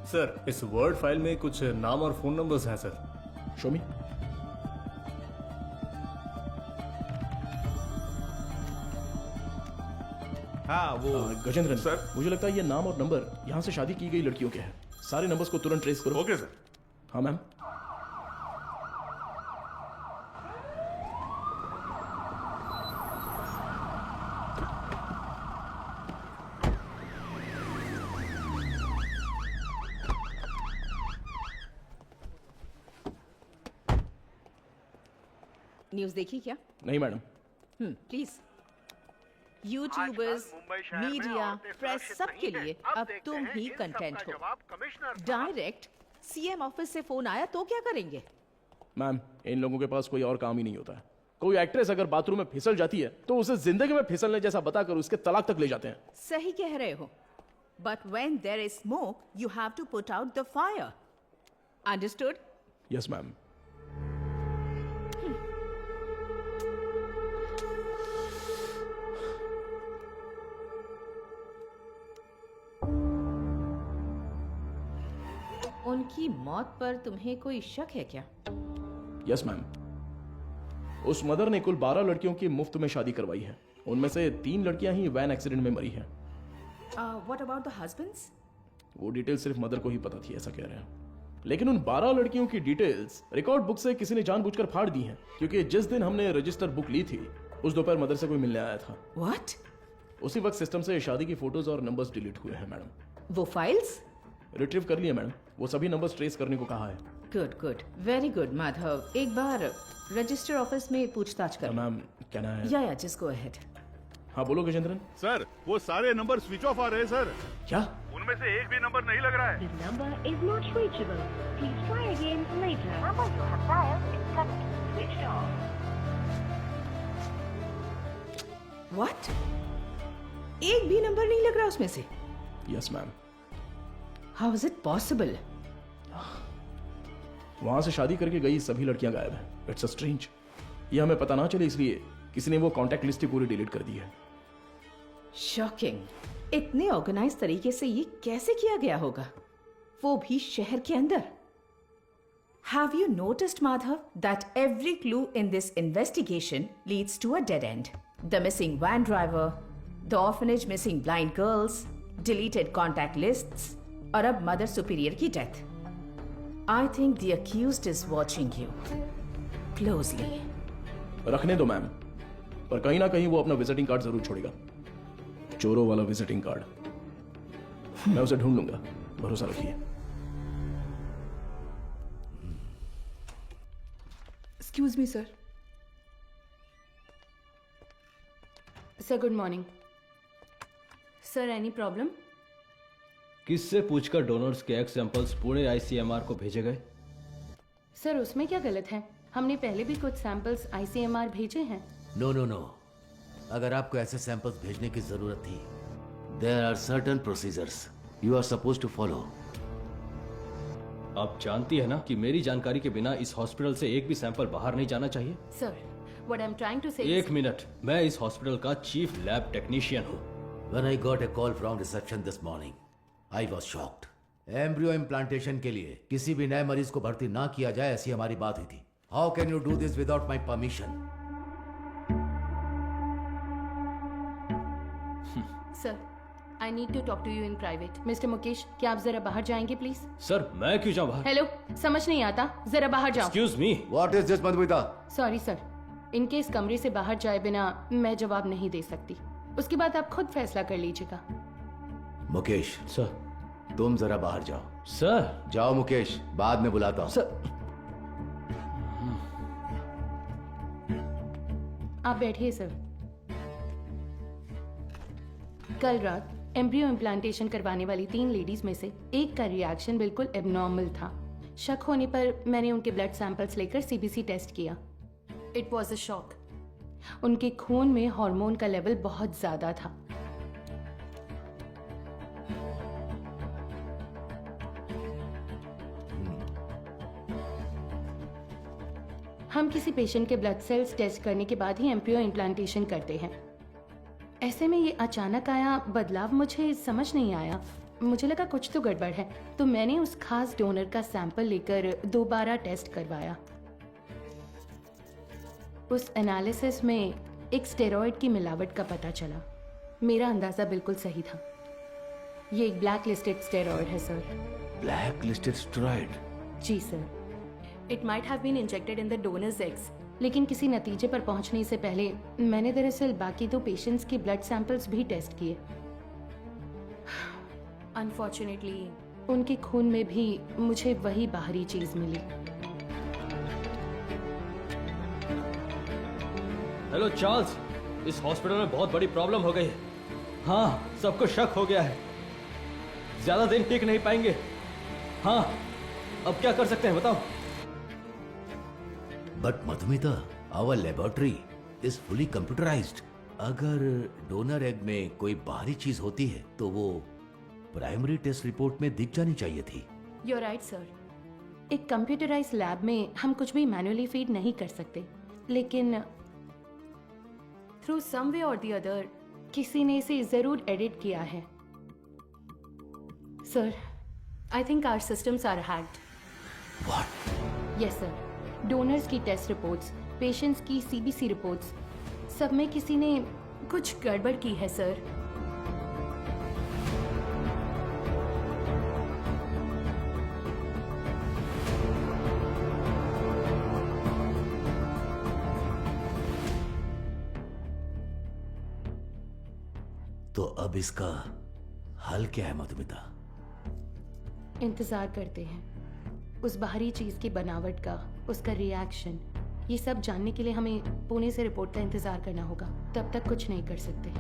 सर इस वर्ड फाइल में कुछ नाम और फोन नंबर्स हैं सर। शो मी। हाँ वो गजेंद्रन सर, मुझे लगता है ये नाम और नंबर यहाँ से शादी की गई लड़कियों के हैं। सारे नंबर्स को तुरंत ट्रेस करो। Okay sir. हाँ मैम। न्यूज़ देखी क्या? नहीं madam. Please. YouTubers, media, press सबके लिए अब तुम ही कंटेंट हो। डायरेक्ट सीएम ऑफिस से फोन आया तो क्या करेंगे? मैम, इन लोगों के पास कोई और काम ही नहीं होता है। कोई एक्ट्रेस अगर बाथरूम में फिसल जाती है तो उसे जिंदगी में फिसलने जैसा बताकर उसके तलाक तक ले जाते हैं। सही कह रहे हो। But when there is smoke you have to put out the fire. Understood? Yes ma'am. Phone उनकी मौत पर तुम्हें कोई शक है क्या? Yes ma'am. उस मदर ने कुल 12 लड़कियों की मुफ्त में शादी करवाई है। उनमें से 3 लड़कियां ही वैन एक्सीडेंट में मरी हैं। What about the husbands? वो डिटेल सिर्फ मदर को ही पता थी, ऐसा कह रहे हैं। लेकिन उन 12 लड़कियों की डिटेल्स रिकॉर्ड बुक से किसी ने जानबूझकर फाड़ दी हैं, क्योंकि जिस दिन हमने रजिस्टर बुक ली थी उस दोपहर मदर से कोई मिलने आया था। व्हाट? उसी वक्त सिस्टम से शादी की फोटोज और नंबर्स डिलीट हुए हैं मैडम। वो फाइल्स रिट्रीव कर लिए मैडम। वो सभी नंबर्स ट्रेस करने को कहा है। Good good, very good Madhav. एक बार रजिस्टर ऑफिस में पूछताछ कर। मैम कहना है। या जस्ट गो अहेड। हाँ बोलो गजेंद्रन। सर वो सारे नंबर स्विच ऑफ आ रहे हैं सर। क्या? उनमें से एक भी नंबर नहीं लग रहा है। This number is not reachable. Please try again later. Number you have dialed is currently switched off. What? एक भी नंबर नहीं लग रहा उसमें से? Yes ma'am. How is it possible? वहां से शादी करके गई सभी लड़कियां गायब हैं। It's a strange. ये हमें पता ना चले इसलिए किसी ने वो कांटेक्ट लिस्ट ही पूरी डिलीट कर दी है। शॉकिंग। इतने ऑर्गेनाइज तरीके से ये कैसे किया गया होगा, वो भी शहर के अंदर? Have you noticed, Madhav, that every clue in this investigation leads to a dead end? The missing van driver, the orphanage missing blind girls, deleted contact lists, और अब मदर सुपीरियर की death. I think the accused is watching you closely. रखने दो मैम, पर कहीं ना कहीं वो अपना विजिटिंग कार्ड जरूर छोड़ेगा। चोरों वाला विजिटिंग कार्ड। मैं उसे ढूंढ लूंगा, भरोसा रखिए। Excuse me sir. Sir good morning. Sir any problem? किससे पूछकर डोनर्स के एग सैंपल्स पुणे आईसीएमआर को भेजे गए? सर उसमें क्या गलत है? हमने पहले भी कुछ सैंपल्स आईसीएमआर भेजे हैं। नो नो नो, अगर आपको ऐसे सैंपल्स भेजने की जरूरत थी, there are certain procedures you are suppose to follow. आप जानती है ना कि मेरी जानकारी के बिना इस हॉस्पिटल से एक भी सैंपल बाहर नहीं जाना चाहिए। Sir what I am trying to say. एक मिनट, मैं इस हॉस्पिटल का चीफ लैब टेक्नीशियन हूँ। When I got a call from reception this morning, I was shocked. Embryo implantation के लिए किसी भी नए मरीज को भर्ती ना किया जाए, ऐसी हमारी बात हुई थी। How can you do this without my permission? Sir I need to talk to you in private. Mister Mukesh, क्या आप जरा बाहर जाएंगे प्लीज? सर मैं क्यों जाऊँ बाहर? हेलो, समझ नहीं आता, जरा बाहर जाओ। Excuse me. What is this, Madhumita? Sorry sir, इनके इस कमरे से बाहर जाए बिना मैं जवाब नहीं दे सकती। उसके बाद आप खुद फैसला कर लीजिएगा। मुकेश सर, तुम जरा बाहर जाओ। सर जाओ मुकेश, बाद में बुलाता हूँ। सर आप बैठिए सर। कल रात एम्ब्रियो इम्प्लांटेशन करवाने वाली 3 लेडीज में से एक का रिएक्शन बिल्कुल एबनॉर्मल था। शक होने पर मैंने उनके ब्लड सैंपल्स लेकर सीबीसी टेस्ट किया। It was a shock. उनके खून में हार्मोन का लेवल बहुत ज्यादा था। हम किसी पेशेंट के ब्लड सेल्स टेस्ट करने के बाद ही एम्ब्रियो इम्प्लांटेशन करते हैं। ऐसे में ये अचानक आया बदलाव मुझे समझ नहीं आया। मुझे लगा कुछ तो गड़बड़ है, तो मैंने उस खास डोनर का सैंपल लेकर दोबारा टेस्ट करवाया। उस एनालिसिस में एक स्टेरॉइड की मिलावट का पता चला। मेरा अंदाजा बिल्कुल सही था। ये एक ब्लैक लिस्टेड स्टेरॉइड है सर। Black listed steroid? जी sir. It might have been injected in the donors eggs, लेकिन किसी नतीजे पर पहुंचने से पहले मैंने दरअसल बाकी 2 पेशेंट्स के ब्लड सैंपल्स भी टेस्ट किए। अनफॉर्चुनेटली उनके खून में भी मुझे वही बाहरी चीज मिली। हेलो चार्ल्स, इस हॉस्पिटल में बहुत बड़ी प्रॉब्लम हो गई है। हाँ, सबको शक हो गया है। ज्यादा दिन टिक नहीं पाएंगे। हाँ, अब क्या कर सकते हैं बताओ? But Madhumita, our laboratory is fully computerised. अगर डोनर एग में कोई बाहरी चीज होती है तो वो प्राइमरी टेस्ट रिपोर्ट में दिख जानी चाहिए थी। You're right, sir. एक कंप्यूटराइज्ड लैब में हम कुछ भी मैन्युअली फीड नहीं कर सकते, लेकिन थ्रू सम वे और द अदर किसी ने इसे जरूर एडिट किया है। Sir, I think our systems are hacked. Yes sir, donors की टेस्ट रिपोर्ट्स, पेशेंट्स की सीबीसी रिपोर्ट्स, सब में किसी ने कुछ गड़बड़ की है सर। तो अब इसका हल क्या है मधुमिता? इंतजार करते हैं उस बाहरी चीज की बनावट का, उसका रिएक्शन, ये सब जानने के लिए हमें पुणे से रिपोर्ट का इंतजार करना होगा। तब तक कुछ नहीं कर सकते।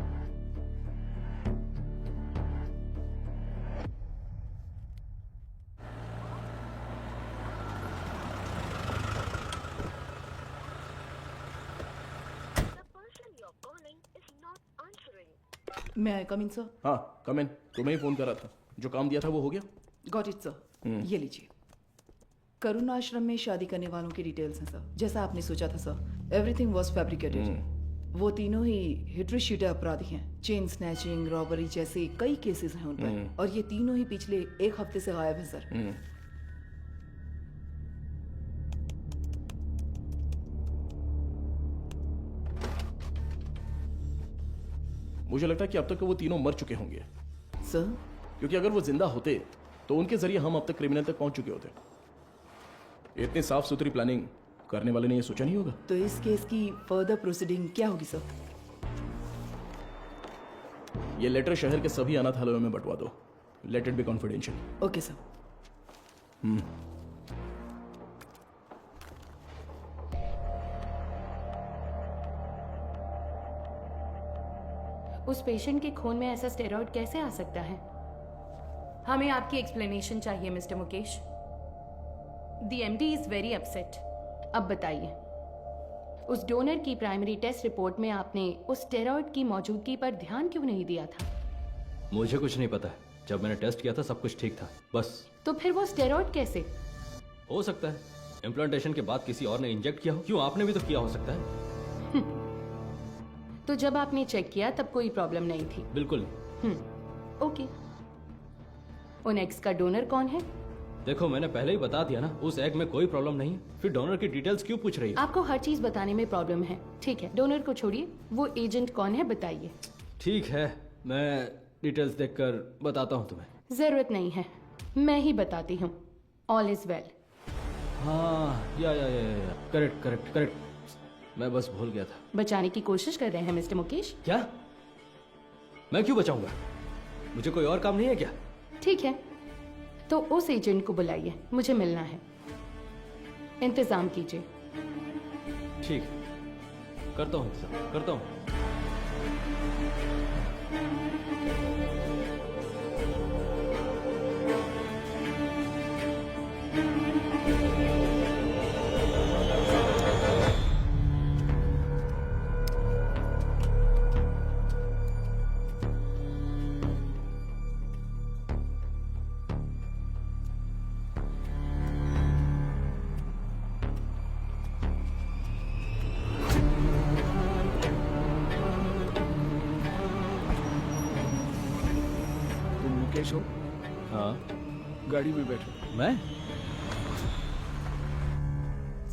मैं आई कम इन सर? हाँ कम इन। तुम्हें ही फोन करा था, जो काम दिया था वो हो गया? Got it sir. ये लीजिए, करुण आश्रम में शादी करने वालों की डिटेल्स हैं सर, जैसा आपने सोचा था सर। Everything was fabricated. वो तीनों ही हिटरी शीटर अपराधी हैं। चेन स्नैचिंग, रॉबरी जैसे कई केसेस हैं उन पर, और ये तीनों ही पिछले 1 हफ्ते से गायब हैं सर। मुझे लगता है कि अब तक वो तीनों मर चुके होंगे सर, क्योंकि अगर वो जिंदा होते तो उनके जरिए हम अब तक क्रिमिनल तक पहुंच चुके होते। इतनी साफ सुथरी प्लानिंग करने वाले ने ये सोचा नहीं होगा। तो इस केस की फर्दर प्रोसीडिंग क्या होगी सर? ये लेटर शहर के सभी अनाथालयों में बंटवा दो। Let it be confidential. Okay sir. उस पेशेंट के खून में ऐसा स्टेरॉइड कैसे आ सकता है? हमें आपकी एक्सप्लेनेशन चाहिए mister Mukesh. The MD is very upset. अब बताइए, उस डोनर की प्राइमरी टेस्ट रिपोर्ट में आपने उस स्टेरॉइड की मौजूदगी पर ध्यान क्यों नहीं दिया था? मुझे कुछ नहीं पता। जब मैंने टेस्ट किया था सब कुछ ठीक था, बस। तो फिर वो स्टेरॉइड कैसे? हो सकता है इम्प्लांटेशन के बाद किसी और ने इंजेक्ट किया हो। क्यों, आपने भी तो किया हो सकता है। तो जब आपने चेक किया तब कोई प्रॉब्लम नहीं थी? बिल्कुल। ओके। उन एग्स का डोनर कौन है? देखो, मैंने पहले ही बता दिया ना, उस एग में कोई प्रॉब्लम नहीं है। फिर डोनर की डिटेल्स क्यों पूछ रही है? आपको हर चीज बताने में प्रॉब्लम है। ठीक है, डोनर को छोड़िए, वो एजेंट कौन है बताइए। ठीक है, मैं डिटेल्स देखकर बताता हूँ तुम्हें। जरूरत नहीं है, मैं ही बताती हूँ। All is well. हाँ, या करेक्ट करेक्ट करेक्ट। मैं बस भूल गया था। बचाने की कोशिश कर रहे हैं मिस्टर मुकेश? क्या? मैं क्यों बचाऊंगा? मुझे कोई और काम नहीं है क्या? ठीक है, तो उस एजेंट को बुलाइए, मुझे मिलना है। इंतजाम कीजिए। ठीक है, करता हूँ इंतजाम, करता हूँ। मुकेश हो? हाँ। गाड़ी में बैठो। मैं?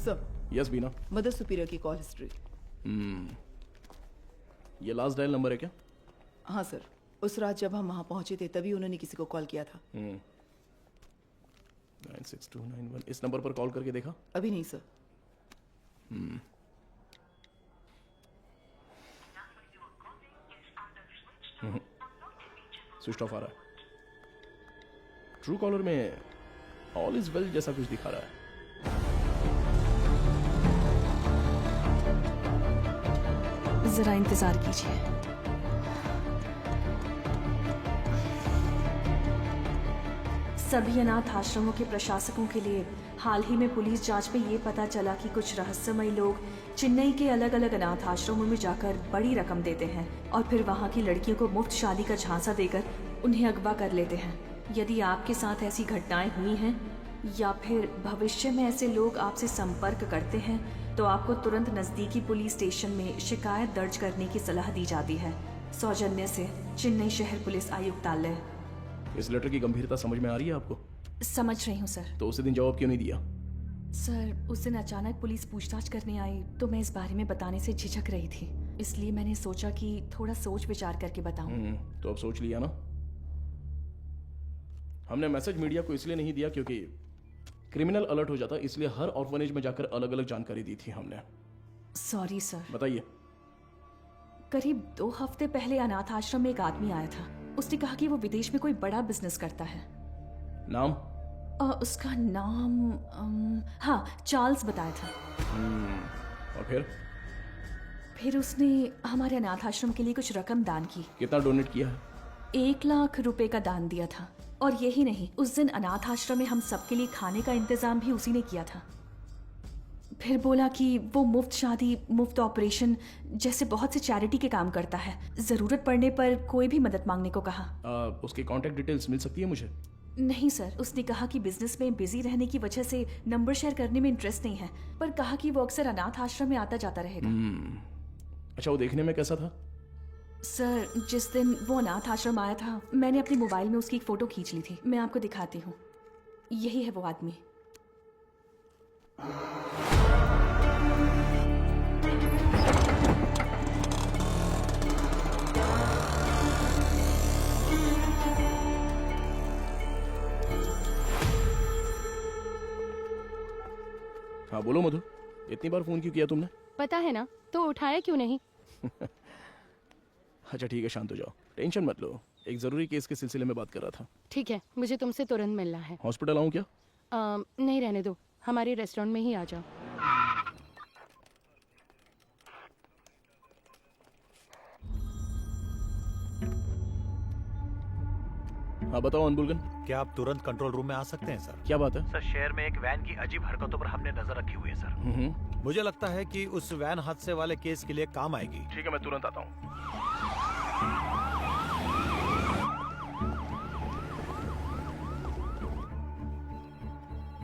सर। यस बीना। मदर सुपीरियर की कॉल हिस्ट्री। ये लास्ट डायल नंबर है क्या? हाँ सर, उस रात जब हम वहां पहुंचे थे तभी उन्होंने किसी को कॉल किया था। 96291। इस नंबर पर कॉल करके देखा? अभी नहीं सर। स्विच ऑफ आ रहा है। ट्रू कॉलर में ऑल इज वेल जैसा कुछ दिखा रहा है। जरा इंतजार कीजिए। सभी अनाथ आश्रमों के प्रशासकों के लिए हाल ही में पुलिस जांच में ये पता चला कि कुछ रहस्यमयी लोग चेन्नई के अलग अलग अनाथ आश्रमों में जाकर बड़ी रकम देते हैं और फिर वहाँ की लड़कियों को मुफ्त शादी का झांसा देकर उन्हें अगवा कर लेते हैं। यदि आपके साथ ऐसी घटनाएं हुई हैं या फिर भविष्य में ऐसे लोग आपसे संपर्क करते हैं तो आपको तुरंत नज़दीकी पुलिस स्टेशन में शिकायत दर्ज करने की सलाह दी जाती है। सौजन्य से चेन्नई शहर पुलिस आयुक्तालय। इस लेटर की गंभीरता समझ में आ रही है आपको? समझ रही हूँ सर। तो उसी दिन जवाब क्यों नहीं दिया? सर उस दिन अचानक पुलिस पूछताछ करने आई तो मैं इस बारे में बताने से झिझक रही थी, इसलिए मैंने सोचा कि थोड़ा सोच विचार करके बताऊं। तो अब सोच लिया ना? हमने मैसेज मीडिया को इसलिए नहीं दिया क्योंकि क्रिमिनल अलर्ट हो जाता, इसलिए हर ऑर्फनेज में जाकर अलग अलग जानकारी दी थी हमने। Sorry sir. बताइए। करीब 2 हफ्ते पहले अनाथ आश्रम में एक आदमी आया था। उसने कहा कि वो विदेश में कोई बड़ा बिजनेस करता है। नाम? उसका नाम हाँ, चार्ल्स बताया था। और फिर उसने हमारे अनाथ आश्रम के लिए कुछ रकम दान की। कितना डोनेट किया है? 1 लाख रुपए का दान दिया था। और यही नहीं, उस दिन अनाथ आश्रम में हम सबके लिए खाने का इंतजाम भी उसी ने किया था। फिर बोला कि वो मुफ्त शादी, मुफ्त ऑपरेशन जैसे बहुत से चैरिटी के काम करता है। जरूरत पड़ने पर कोई भी मदद मांगने को कहा। उसकी कांटेक्ट डिटेल्स मिल सकती है मुझे? नहीं सर, उसने कहा कि बिजनेस में बिजी रहने की वजह से नंबर शेयर करने में इंटरेस्ट नहीं है, पर कहा कि वो अक्सर अनाथ आश्रम में आता जाता रहेगा। अच्छा, वो देखने में कैसा था? सर जिस दिन वो अनाथ आश्रम आया था, मैंने अपने मोबाइल में उसकी एक फोटो खींच ली थी। मैं आपको दिखाती हूँ। यही है वो आदमी। हाँ बोलो मधु, इतनी बार फोन क्यों किया तुमने? पता है ना, तो उठाया क्यों नहीं? अच्छा ठीक है, शांत हो जाओ, टेंशन मत लो। एक जरूरी केस के सिलसिले में बात कर रहा था। ठीक है, मुझे तुमसे तुरंत मिलना है। हॉस्पिटल आऊँ क्या? नहीं, रहने दो, हमारे रेस्टोरेंट में ही आ जाओ। हाँ बताओ अनबुलगन। क्या आप तुरंत कंट्रोल रूम में आ सकते हैं सर? क्या बात है? सर शहर में एक वैन की अजीब हरकतों पर हमने नजर रखी हुई है सर। मुझे लगता है कि उस वैन हादसे वाले केस के लिए काम आएगी। ठीक है, मैं तुरंत आता हूँ।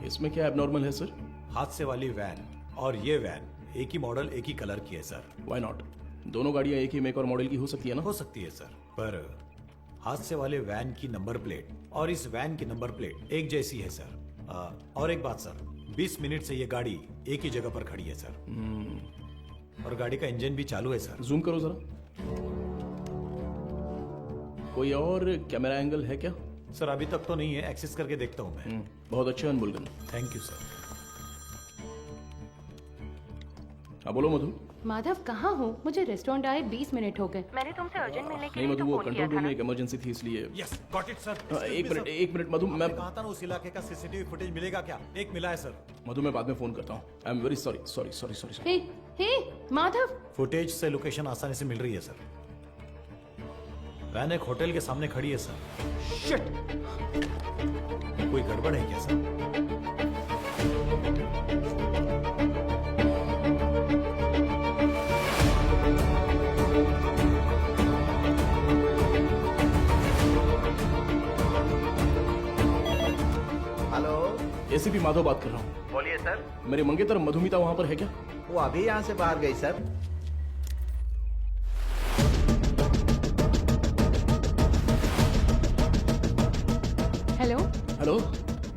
इसमें क्या एबनॉर्मल है सर? हादसे वाली वैन और ये वैन एक ही मॉडल, एक ही कलर की है सर। Why not? दोनों गाड़ियां एक ही मेक और मॉडल की हो सकती है ना? हो सकती है सर, पर हादसे वाले वैन की नंबर प्लेट और इस वैन की नंबर प्लेट एक जैसी है सर। और एक बात सर, 20 मिनट से ये गाड़ी एक ही जगह पर खड़ी है सर। और गाड़ी का इंजन भी चालू है सर। जूम करो जरा। कोई और कैमरा एंगल है क्या? सर अभी तक तो नहीं है, एक्सेस करके देखता हूँ मैं। बहुत अच्छा अनबुलगन। Thank you sir. हाँ बोलो मधु। माधव कहाँ हो? मुझे रेस्टोरेंट आए 20 मिनट हो गए। मैंने तुमसे अर्जेंट मिलने के नहीं लिए मधु, वो कंट्रोल रूम में एक इमरजेंसी थी इसलिए। Yes got it sir. एक मिनट मधु, मैं कहा था ना उस इलाके का सीसीटीवी फुटेज मिलेगा क्या? एक मिला है सर। मधु मैं बाद में फोन करता हूँ। I am very sorry. Hey Madhav, footage से लोकेशन आसानी से मिल रही है सर। वैन एक होटल के सामने खड़ी है सर। शिट! कोई गड़बड़ है क्या सर? एसीपी माधव बात कर रहा हूँ। बोलिए सर। मेरे मंगेतर मधुमिता वहाँ पर है क्या? वो अभी यहाँ से बाहर गई sir. Hello hello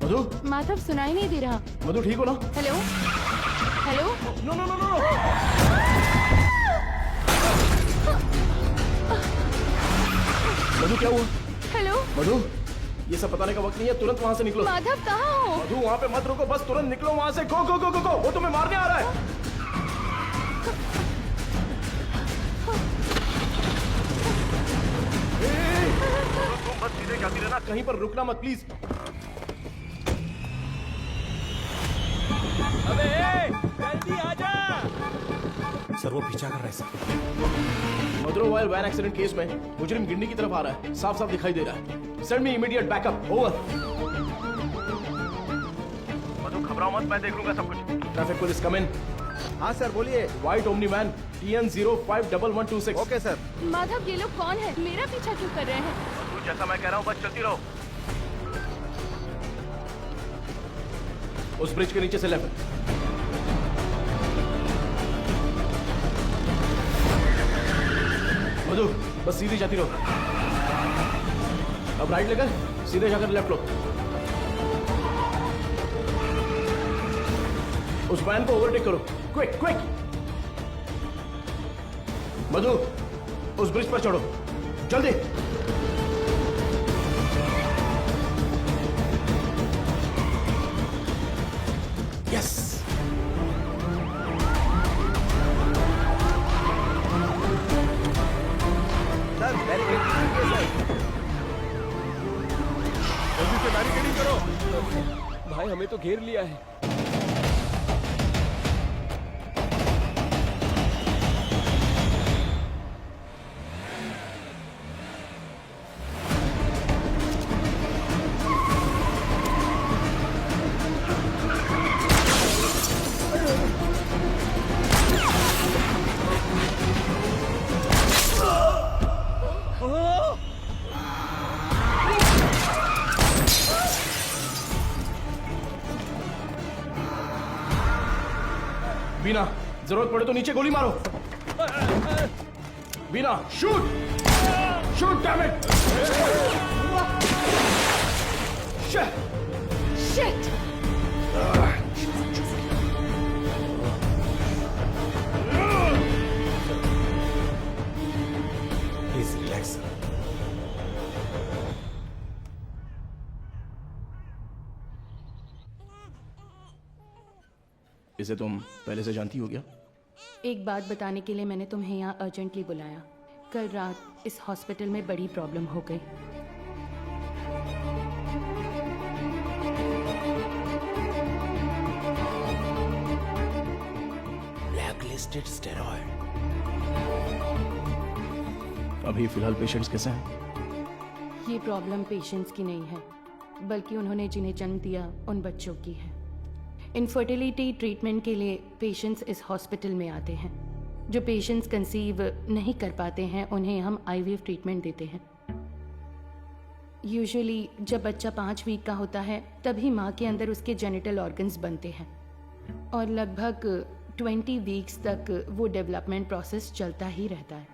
Madhu. Madhav, सुनाई नहीं दे रहा। मधु ठीक हो ना? Hello hello. No no no no. Madhu क्या हुआ? हेलो मधु, ये सब बताने का वक्त नहीं है, तुरंत वहाँ से निकलो। माधव कहाँ हो? मधु वहाँ पे मत रुको, बस तुरंत निकलो वहाँ से। गो गो गो गो गो, वो तुम्हें मारने आ रहा है। तुम बस सीधे जाती रहना, कहीं पर रुकना मत प्लीज। अबे जल्दी आजा। सर वो पीछा कर रहा है सर। मद्रोवायल वैन एक्सीडेंट केस में मुजरिम गिंडी की तरफ आ रहा है, साफ साफ दिखाई दे रहा है। Send me immediate backup. Over. Madhu घबराओ मत, मैं देख लूंगा सब कुछ। Traffic police come in. हाँ सर बोलिए। White Omni van TN051126। Okay sir. Madhav, ये लोग कौन है? मेरा पीछा क्यों कर रहे हैं? मधु जैसा मैं कह रहा हूँ बस चलती रहो। उस ब्रिज के नीचे से लेफ्ट। मधु बस सीधी जाती रहो। अब राइट लेकर सीधे जाकर लेफ्ट लो। उस वैन को ओवरटेक करो, क्विक क्विक। मधु, उस ब्रिज पर चढ़ो, जल्दी। यस। सर बैरिकेडिंग जल्दी से बैरिकेडिंग करो। भाई हमें तो घेर लिया है। बीना, जरूरत पड़े तो नीचे गोली मारो। Bina, shoot shoot, damn it. Shit. Please relax. इसे तुम पहले से जानती हो क्या? एक बात बताने के लिए मैंने तुम्हें यहाँ अर्जेंटली बुलाया। कल रात इस हॉस्पिटल में बड़ी प्रॉब्लम हो गई। Blacklisted steroid. अभी फिलहाल पेशेंट्स कैसे हैं? ये प्रॉब्लम पेशेंट्स की नहीं है, बल्कि उन्होंने जिन्हें जन्म दिया उन बच्चों की है। इनफर्टिलिटी ट्रीटमेंट के लिए पेशेंट्स इस हॉस्पिटल में आते हैं। जो पेशेंट्स कंसीव नहीं कर पाते हैं उन्हें हम आईवीएफ ट्रीटमेंट देते हैं। यूजुअली जब बच्चा 5 वीक का होता है तभी माँ के अंदर उसके जेनिटल ऑर्गन्स बनते हैं और लगभग 20 वीक्स तक वो डेवलपमेंट प्रोसेस चलता ही रहता है।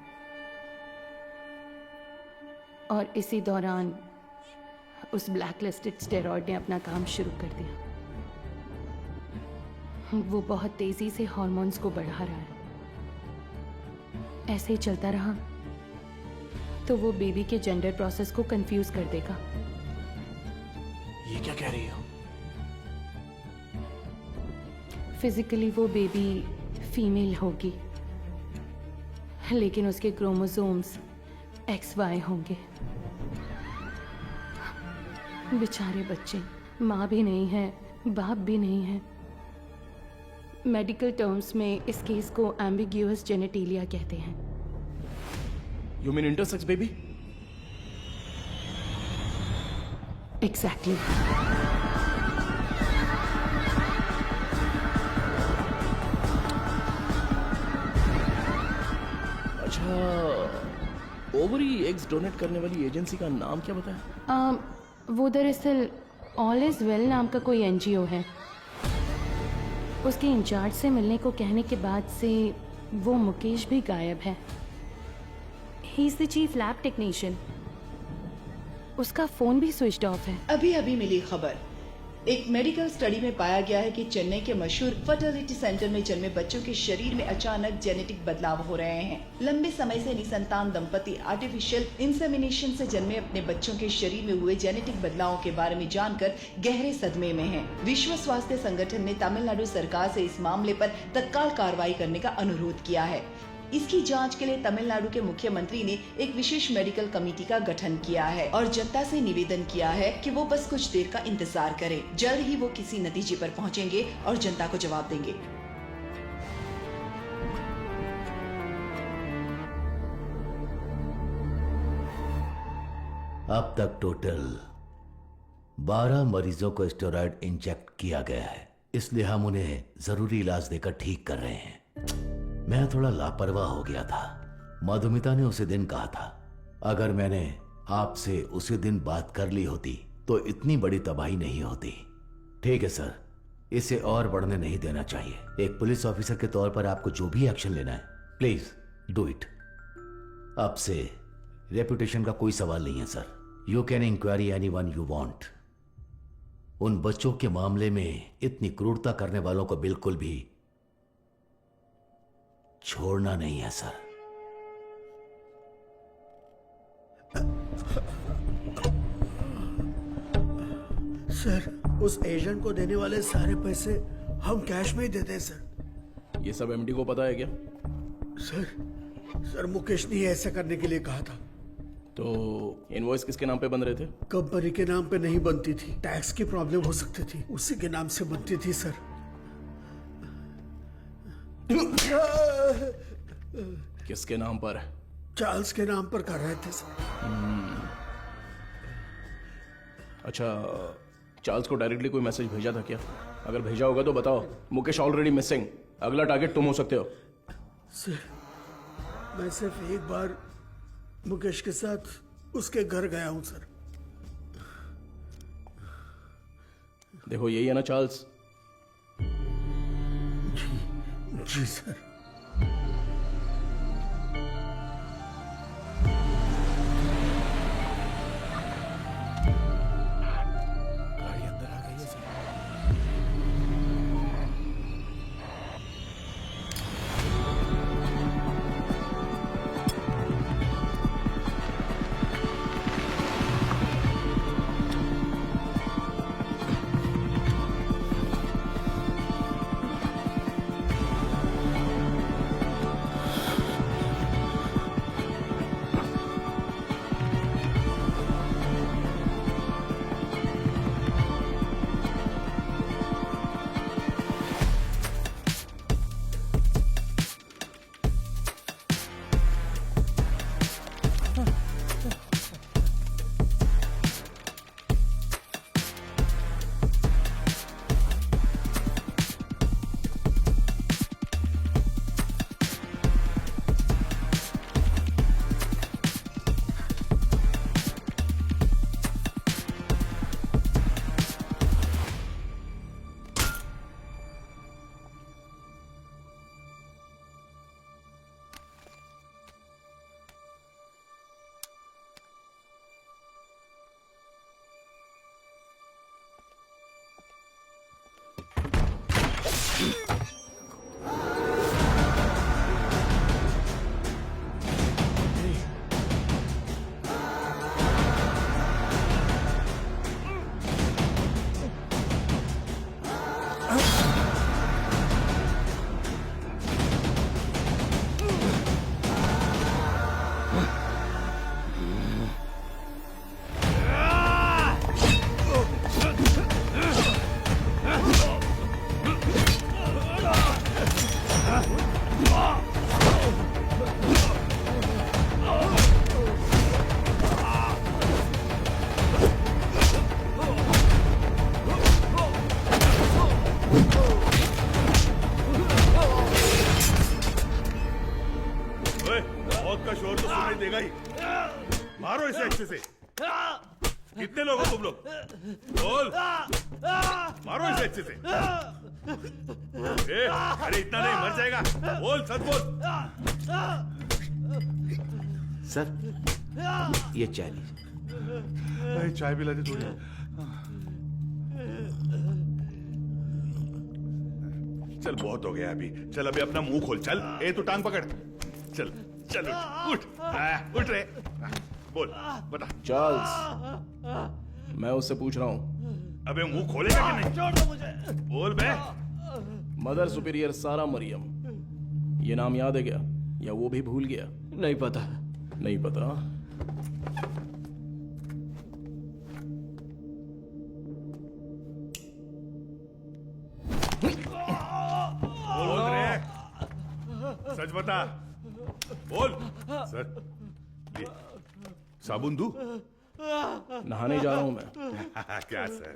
और इसी दौरान उस ब्लैकलिस्टेड स्टेरॉइड ने अपना काम शुरू कर दिया। वो बहुत तेजी से हॉर्मोन्स को बढ़ा रहा है। ऐसे ही चलता रहा तो वो बेबी के जेंडर प्रोसेस को कंफ्यूज कर देगा। ये क्या कह रही हो? फिजिकली वो बेबी फीमेल होगी, लेकिन उसके क्रोमोसोम्स XY होंगे। बेचारे बच्चे, माँ भी नहीं है, बाप भी नहीं है। मेडिकल टर्म्स में इस केस को एम्बिग्यूअस जेनेटिलिया कहते हैं। You mean intersex baby? Exactly. अच्छा, ओवरी एग्स डोनेट करने वाली एजेंसी का नाम क्या बताया? वो दरअसल ऑल इज वेल नाम का कोई NGO है। उसके इंचार्ज से मिलने को कहने के बाद से वो मुकेश भी गायब है। ही is the chief lab technician. उसका फोन भी स्विच्ड ऑफ है। अभी अभी मिली खबर, एक मेडिकल स्टडी में पाया गया है कि चेन्नई के मशहूर फर्टिलिटी सेंटर में जन्मे बच्चों के शरीर में अचानक जेनेटिक बदलाव हो रहे हैं। लंबे समय से निसंतान दंपति आर्टिफिशियल इंसेमिनेशन से जन्मे अपने बच्चों के शरीर में हुए जेनेटिक बदलावों के बारे में जानकर गहरे सदमे में हैं। विश्व स्वास्थ्य संगठन ने तमिलनाडु सरकार से इस मामले पर तत्काल कार्रवाई करने का अनुरोध किया है। इसकी जांच के लिए तमिलनाडु के मुख्यमंत्री ने एक विशेष मेडिकल कमेटी का गठन किया है और जनता से निवेदन किया है कि वो बस कुछ देर का इंतजार करें। जल्द ही वो किसी नतीजे पर पहुंचेंगे और जनता को जवाब देंगे। अब तक टोटल 12 मरीजों को स्टेरॉइड इंजेक्ट किया गया है, इसलिए हम उन्हें जरूरी इलाज देकर ठीक कर रहे हैं। मैं थोड़ा लापरवाह हो गया था। मधुमिता ने उसी दिन कहा था, अगर मैंने आपसे उसी दिन बात कर ली होती तो इतनी बड़ी तबाही नहीं होती। ठीक है सर, इसे और बढ़ने नहीं देना चाहिए। एक पुलिस ऑफिसर के तौर पर आपको जो भी एक्शन लेना है, प्लीज डू इट। अब से रेपुटेशन का कोई सवाल नहीं है sir. You can enquiry anyone you want. उन बच्चों के मामले में इतनी क्रूरता करने वालों को बिल्कुल भी छोड़ना नहीं है सर। सर, उस एजेंट को देने वाले सारे पैसे हम कैश में ही देते हैं सर। ये सब एमडी को पता है क्या? सर मुकेश ने ऐसा करने के लिए कहा था। तो इनवॉइस किसके नाम पे बन रहे थे? कंपनी के नाम पे नहीं बनती थी, टैक्स की प्रॉब्लम हो सकती थी, उसी के नाम से बनती थी सर। किसके नाम पर? चार्ल्स के नाम पर कर रहे थे सर। अच्छा, चार्ल्स को डायरेक्टली कोई मैसेज भेजा था क्या? अगर भेजा होगा तो बताओ। मुकेश ऑलरेडी मिसिंग, अगला टारगेट तुम हो सकते हो। सर, मैं सिर्फ एक बार मुकेश के साथ उसके घर गया हूं सर। देखो यही है ना चार्ल्स? जी सर। गाड़ी अंदर आ गई है सर। मारो इसे अच्छे से। कितने लोग हो तुम लोग? बोल। मारो इसे अच्छे से। अरे इतना नहीं, मर जाएगा। बोल, सच बोल। सर ये चाय लीजिए। चाय पिला दे थोड़ी। चल बहुत हो गया अभी। चल अभी अपना मुंह खोल। चल ए तू टांग पकड़। चल चल उठ उठ रे। बोल बता। चार्ल्स, मैं उससे पूछ रहा हूँ। अबे मुंह खोलेगा कि नहीं? छोड़ दो मुझे। बोल बे। मदर सुपीरियर सारा मरियम, ये नाम याद है क्या? या वो भी भूल गया? नहीं पता। नहीं पता? बोल रे। सच बता। बोल। सर साबुन दूं? नहाने जा रहा हूं मैं। क्या सर?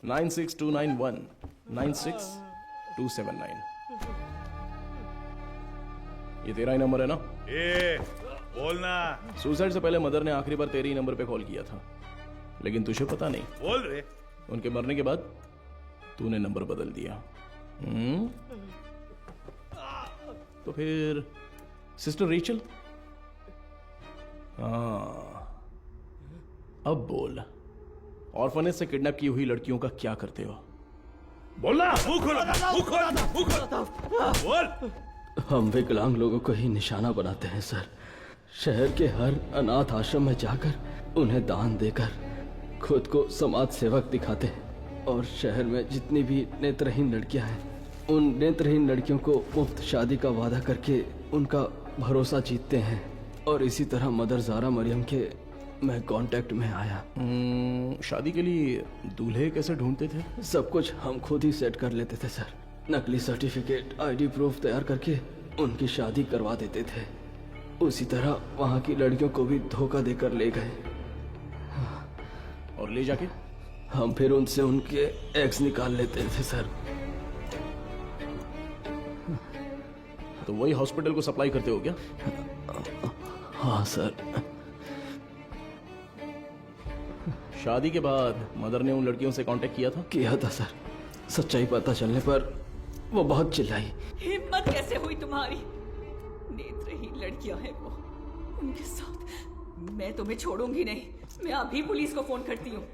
96291 96279। ये तेरा ही नंबर है ना? बोलना। सुसाइड से पहले मदर ने आखिरी बार तेरे ही नंबर पे कॉल किया था, लेकिन तुझे पता नहीं। बोल रे। उनके मरने के बाद तूने नंबर बदल दिया। तो फिर सिस्टर रेचल? अब बोल, ऑर्फनेज से किडनैप की हुई लड़कियों का क्या करते हो? बोलना। मुंह खोलो, मुंह खोलो, मुंह खोलो, बोल। हम विकलांग लोगों को ही निशाना बनाते हैं सर। शहर के हर अनाथ आश्रम में जाकर उन्हें दान देकर खुद को समाज सेवक दिखाते हैं और शहर में जितनी भी नेत्रहीन लड़कियां हैं उन नेत्रहीन लड़कियों को मुफ्त शादी का वादा करके उनका भरोसा जीतते हैं। और इसी तरह मदर ज़ारा मरियम के मैं कांटेक्ट में आया। शादी के लिए दूल्हे कैसे ढूंढते थे? सब कुछ हम खुद ही सेट कर लेते थे सर। नकली सर्टिफिकेट, आईडी प्रूफ तैयार करके उनकी शादी करवा देते थे। उसी तरह वहाँ की लड़कियों को भी धोखा देकर ले गए और ले जाके हम फिर उनसे उनके एग्स निकाल लेते थे सर। तो वही हॉस्पिटल को सप्लाई करते हो क्या? हाँ सर। शादी के बाद मदर ने उन लड़कियों से कांटेक्ट किया था? किया था सर। सच्चाई पता चलने पर वो बहुत चिल्लाई। हिम्मत कैसे हुई तुम्हारी? नेत्रहीन लड़कियां हैं वो, उनके साथ मैं तुम्हें छोड़ूंगी नहीं। मैं अभी पुलिस को फोन करती हूँ।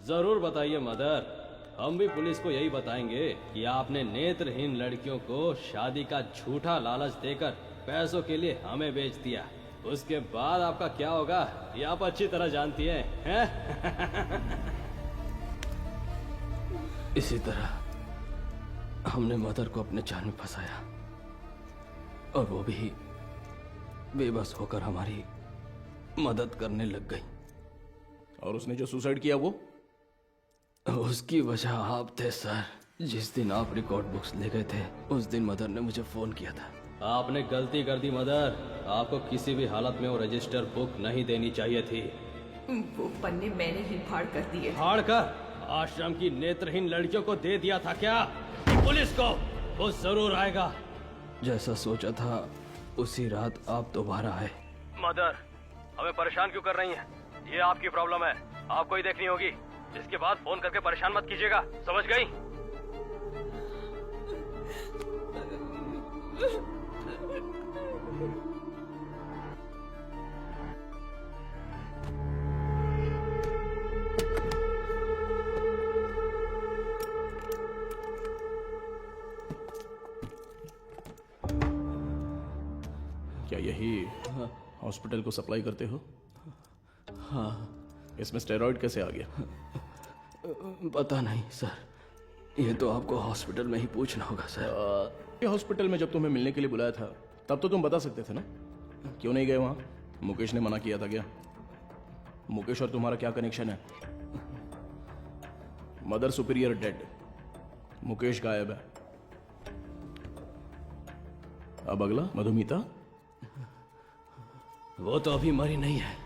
जरूर बताइए मदर, हम भी पुलिस को यही बताएंगे कि आपने नेत्रहीन लड़कियों को शादी का झूठा लालच देकर पैसों के लिए हमें बेच दिया। उसके बाद आपका क्या होगा ये आप अच्छी तरह जानती हैं? इसी तरह हमने मदर को अपने जाल में फंसाया और वो भी बेबस होकर हमारी मदद करने लग गई। और उसने जो सुसाइड किया वो? उसकी वजह आप थे सर। जिस दिन आप रिकॉर्ड बुक्स ले गए थे उस दिन मदर ने मुझे फोन किया था। आपने गलती कर दी मदर, आपको किसी भी हालत में वो रजिस्टर बुक नहीं देनी चाहिए थी। वो पन्ने मैंने ही फाड़ कर दिए। फाड़ कर आश्रम की नेत्रहीन लड़कियों को दे दिया था क्या? पुलिस को वो जरूर आएगा। जैसा सोचा था उसी रात आप दोबारा आए। मदर हमें परेशान क्यों कर रही हैं? ये आपकी प्रॉब्लम है, आपको ही देखनी होगी। इसके बाद फोन करके परेशान मत कीजिएगा, समझ गई? क्या यही हॉस्पिटल को सप्लाई करते हो? हाँ। इसमें स्टेरॉइड कैसे आ गया? पता नहीं सर, ये तो आपको हॉस्पिटल में ही पूछना होगा सर। ये हॉस्पिटल में जब तुम्हें मिलने के लिए बुलाया था तब तो तुम बता सकते थे ना, क्यों नहीं गए वहां? मुकेश ने मना किया था क्या? मुकेश और तुम्हारा क्या कनेक्शन है? मदर सुपीरियर डेड, मुकेश गायब है। अब अगला मधुमिता, वो तो अभी मरी नहीं है।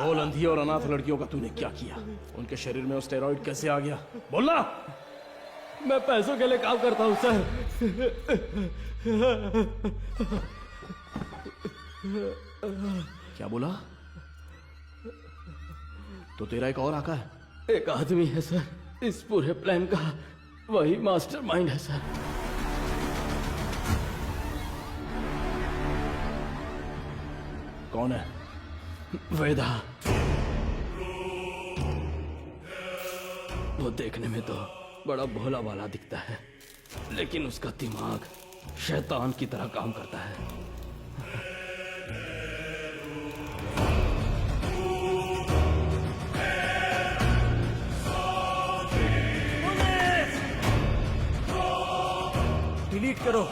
बोल, अंधी और अनाथ लड़कियों का तूने क्या किया? उनके शरीर में वो स्टेरॉइड कैसे आ गया? बोलना। मैं पैसों के लिए काम करता हूँ सर। क्या बोला? तो तेरा एक और आका है? एक आदमी है सर, इस पूरे प्लान का वही मास्टरमाइंड है सर। कौन है? वेदा। वो देखने में तो बड़ा भोला वाला दिखता है, लेकिन उसका दिमाग शैतान की तरह काम करता है। डिलीट करो।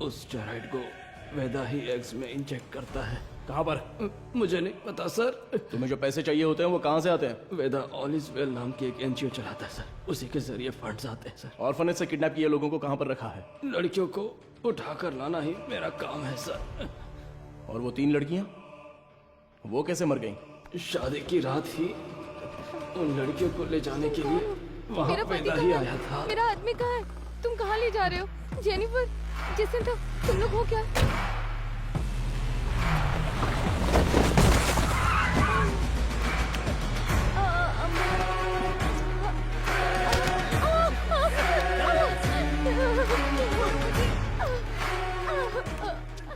उस स्टेरॉइड को वेदा ही एग्स में इंजेक्ट करता है। कहां पर? मुझे नहीं पता सर। तुम्हें जो पैसे चाहिए होते हैं वो कहां से आते हैं? वेदा ऑल इज वेल नाम की एक एनजीओ चलाता है सर, उसी के जरिए फंड्स आते हैं सर। ऑर्फनेज से किडनैप किए लोगों को कहां पर रखा है? लड़कियों को उठाकर लाना ही मेरा काम है सर। और वो 3 लड़कियां, वो कैसे मर गईं? शादी की रात ही उन लड़कियों को ले जाने के लिए वहाँ वेदा ही आया था। मेरा आदमी कहाँ है? तुम कहाँ ले जा रहे हो? जेनिफर, जेसिंथा, तुम लोग हो क्या?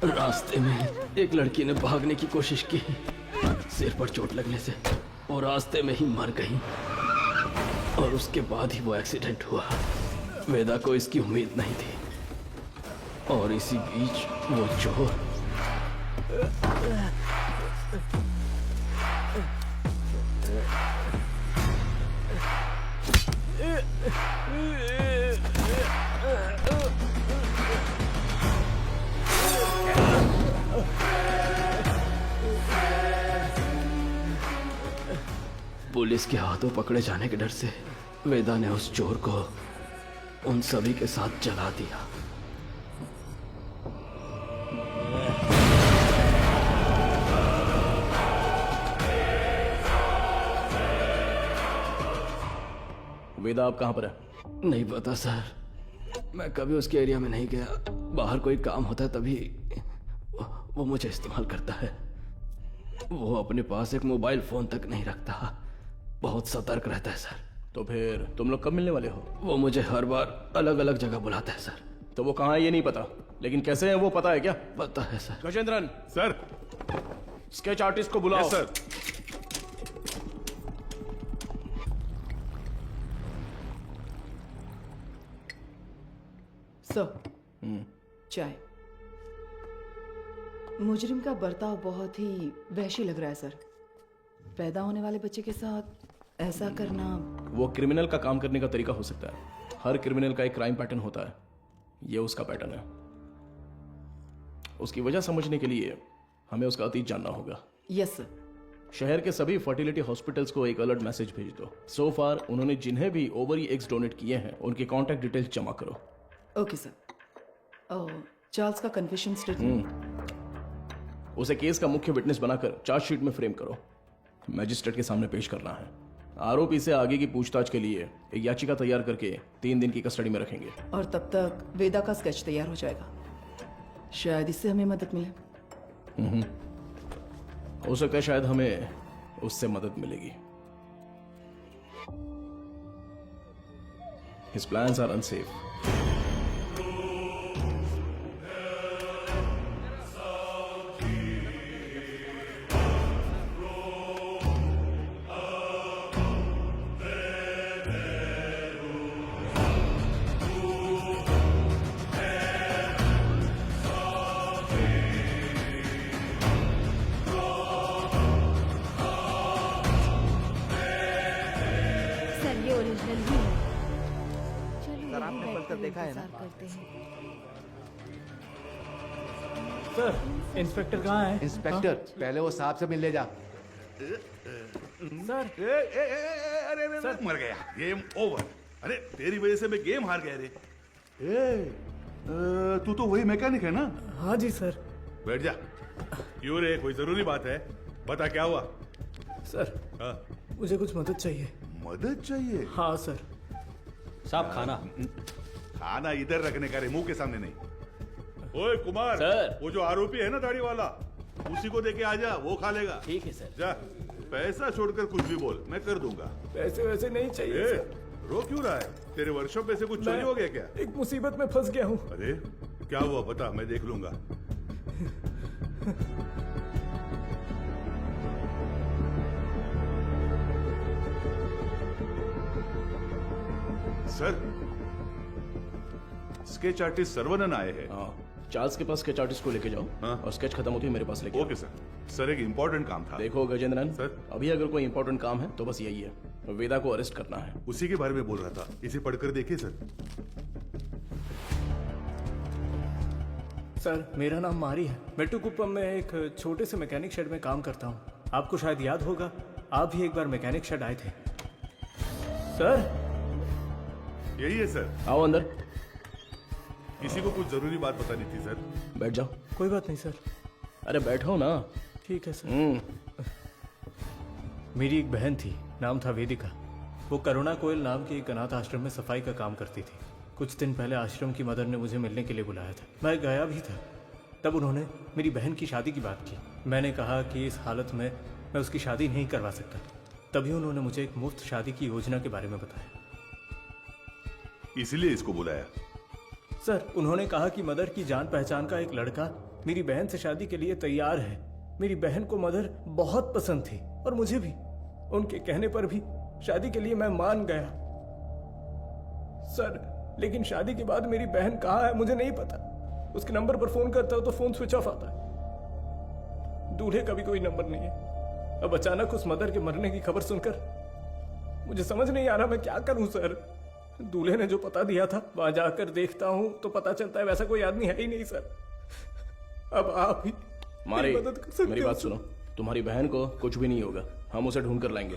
रास्ते में एक लड़की ने भागने की कोशिश की, सिर पर चोट लगने से वो रास्ते में ही मर गई और उसके बाद ही वो एक्सीडेंट हुआ। वेदा को इसकी उम्मीद नहीं थी और इसी बीच वो चोर पुलिस के हाथों पकड़े जाने के डर से वेदा ने उस चोर को उन सभी के साथ जला दिया। वेदा आप कहां पर है? नहीं पता सर, मैं कभी उसके एरिया में नहीं गया। बाहर कोई काम होता है तभी वो मुझे इस्तेमाल करता है। वो अपने पास एक मोबाइल फोन तक नहीं रखता, बहुत सतर्क रहता है सर। तो फिर तुम लोग कब मिलने वाले हो? वो मुझे हर बार अलग अलग जगह बुलाता है सर। तो वो कहाँ है ये नहीं पता, लेकिन कैसे है वो पता है क्या? पता है sir. Gajendran sir, sketch artist को बुलाओ। सर। सर, चाय। मुजरिम का बर्ताव बहुत ही वहशी लग रहा है सर। पैदा होने वाले बच्चे के साथ ऐसा करना। वो क्रिमिनल का काम करने का तरीका हो सकता है। हर क्रिमिनल का एक क्राइम पैटर्न होता है, ये उसका पैटर्न है। उसकी वजह समझने के लिए हमें उसका अतीत जानना होगा। Yes sir. शहर के सभी फर्टिलिटी हॉस्पिटल्स को एक अलर्ट मैसेज भेज दो। सो फार उन्होंने जिन्हें भी ओवरी एग्स डोनेट किए हैं उनके कॉन्टैक्ट डिटेल्स जमा करो। Okay sir. चार्ल्स का कन्फेशन स्टेटमेंट उसे केस का मुख्य विटनेस बनाकर चार्जशीट में फ्रेम करो। मैजिस्ट्रेट के सामने पेश करना है। आरोपी से आगे की पूछताछ के लिए एक याचिका तैयार करके 3 दिन की कस्टडी में रखेंगे। और तब तक वेदा का स्केच तैयार हो जाएगा। शायद इससे हमें मदद मिले। हो सकता है शायद हमें उससे मदद मिलेगी। His plans are unsafe. Sir, inspector कहाँ है? इंस्पेक्टर पहले वो साहब से मिल ले जा। सर, अरे सर, मर गया। Game over. अरे तेरी वजह से मैं गेम हार गया रे। तू तो वही मैकेनिक है ना? हाँ जी सर। बैठ जा। क्यों रे, कोई जरूरी बात है? बता क्या हुआ? सर, मुझे कुछ मदद चाहिए। मदद चाहिए? हाँ सर। साहब खाना। खाना इधर रखने का रे, मुंह के सामने नहीं। ओए कुमार सर। वो जो आरोपी है ना दाढ़ी वाला, उसी को देके आ जा, वो खा लेगा। ठीक है सर। जा, पैसा छोड़कर कुछ भी बोल, मैं कर दूंगा। पैसे वैसे नहीं चाहिए सर। रो क्यों रहा है? तेरे वर्कशॉप में से कुछ चोरी हो गया क्या? एक मुसीबत में फंस गया हूँ। अरे क्या हुआ बता, मैं देख लूंगा। सर, स्केच आर्टिस्ट सर्वनन आए हैं। चार्ल्स के पास स्केच आर्टिस्ट को लेके जाओ। और स्केच खत्म होती है मेरे पास लेके ओके सर। सर एक इम्पोर्टेंट काम था। देखो गजेंद्रन सर, अभी अगर कोई इम्पोर्टेंट काम है तो बस यही है, वेदा को अरेस्ट करना है। उसी के बारे में बोल रहा था, इसे पढ़कर देखिए सर। सर, मेरा नाम मारी है। मेट्टुकुप्पम में एक छोटे से मैकेनिक शेड में काम करता हूँ। आपको शायद याद होगा, आप भी एक बार मैकेनिक शेड आए थे। सर, यही है सर। आओ अंदर। किसी को कुछ जरूरी बात बतानी थी सर। बैठ जाओ। कोई बात नहीं सर। अरे बैठो ना। ठीक है सर। मेरी एक बहन थी, नाम था वेदिका। वो करुणा कोयल नाम के एक अनाथ आश्रम में सफाई का काम करती थी। कुछ दिन पहले आश्रम की मदर ने मुझे मिलने के लिए बुलाया था। मैं गया भी था। तब उन्होंने मेरी बहन की शादी की बात की। मैंने कहा कि इस हालत में मैं उसकी शादी नहीं करवा सकता। तभी उन्होंने मुझे एक मुफ्त शादी की योजना के बारे में बताया। इसलिए इसको बुलाया? सर, उन्होंने कहा कि मदर की जान पहचान का एक लड़का मेरी बहन से शादी के लिए तैयार है। मेरी बहन को मदर बहुत पसंद थी और मुझे भी। उनके कहने पर भी शादी के लिए मैं मान गया सर। लेकिन शादी के बाद मेरी बहन कहाँ है मुझे नहीं पता। उसके नंबर पर फोन करता हूं तो फोन स्विच ऑफ आता है। दूल्हे का भी कोई नंबर नहीं है। अब अचानक उस मदर के मरने की खबर सुनकर मुझे समझ नहीं आ रहा मैं क्या करूं सर। दूल्हे ने जो पता दिया था वहां जाकर देखता हूं तो पता चलता है वैसा कोई आदमी है ही नहीं सर। अब आप ही मारे, मदद कर सकते मेरी हो बात सर। सुनो। तुम्हारी बहन को कुछ भी नहीं होगा, हम उसे ढूंढ कर लाएंगे।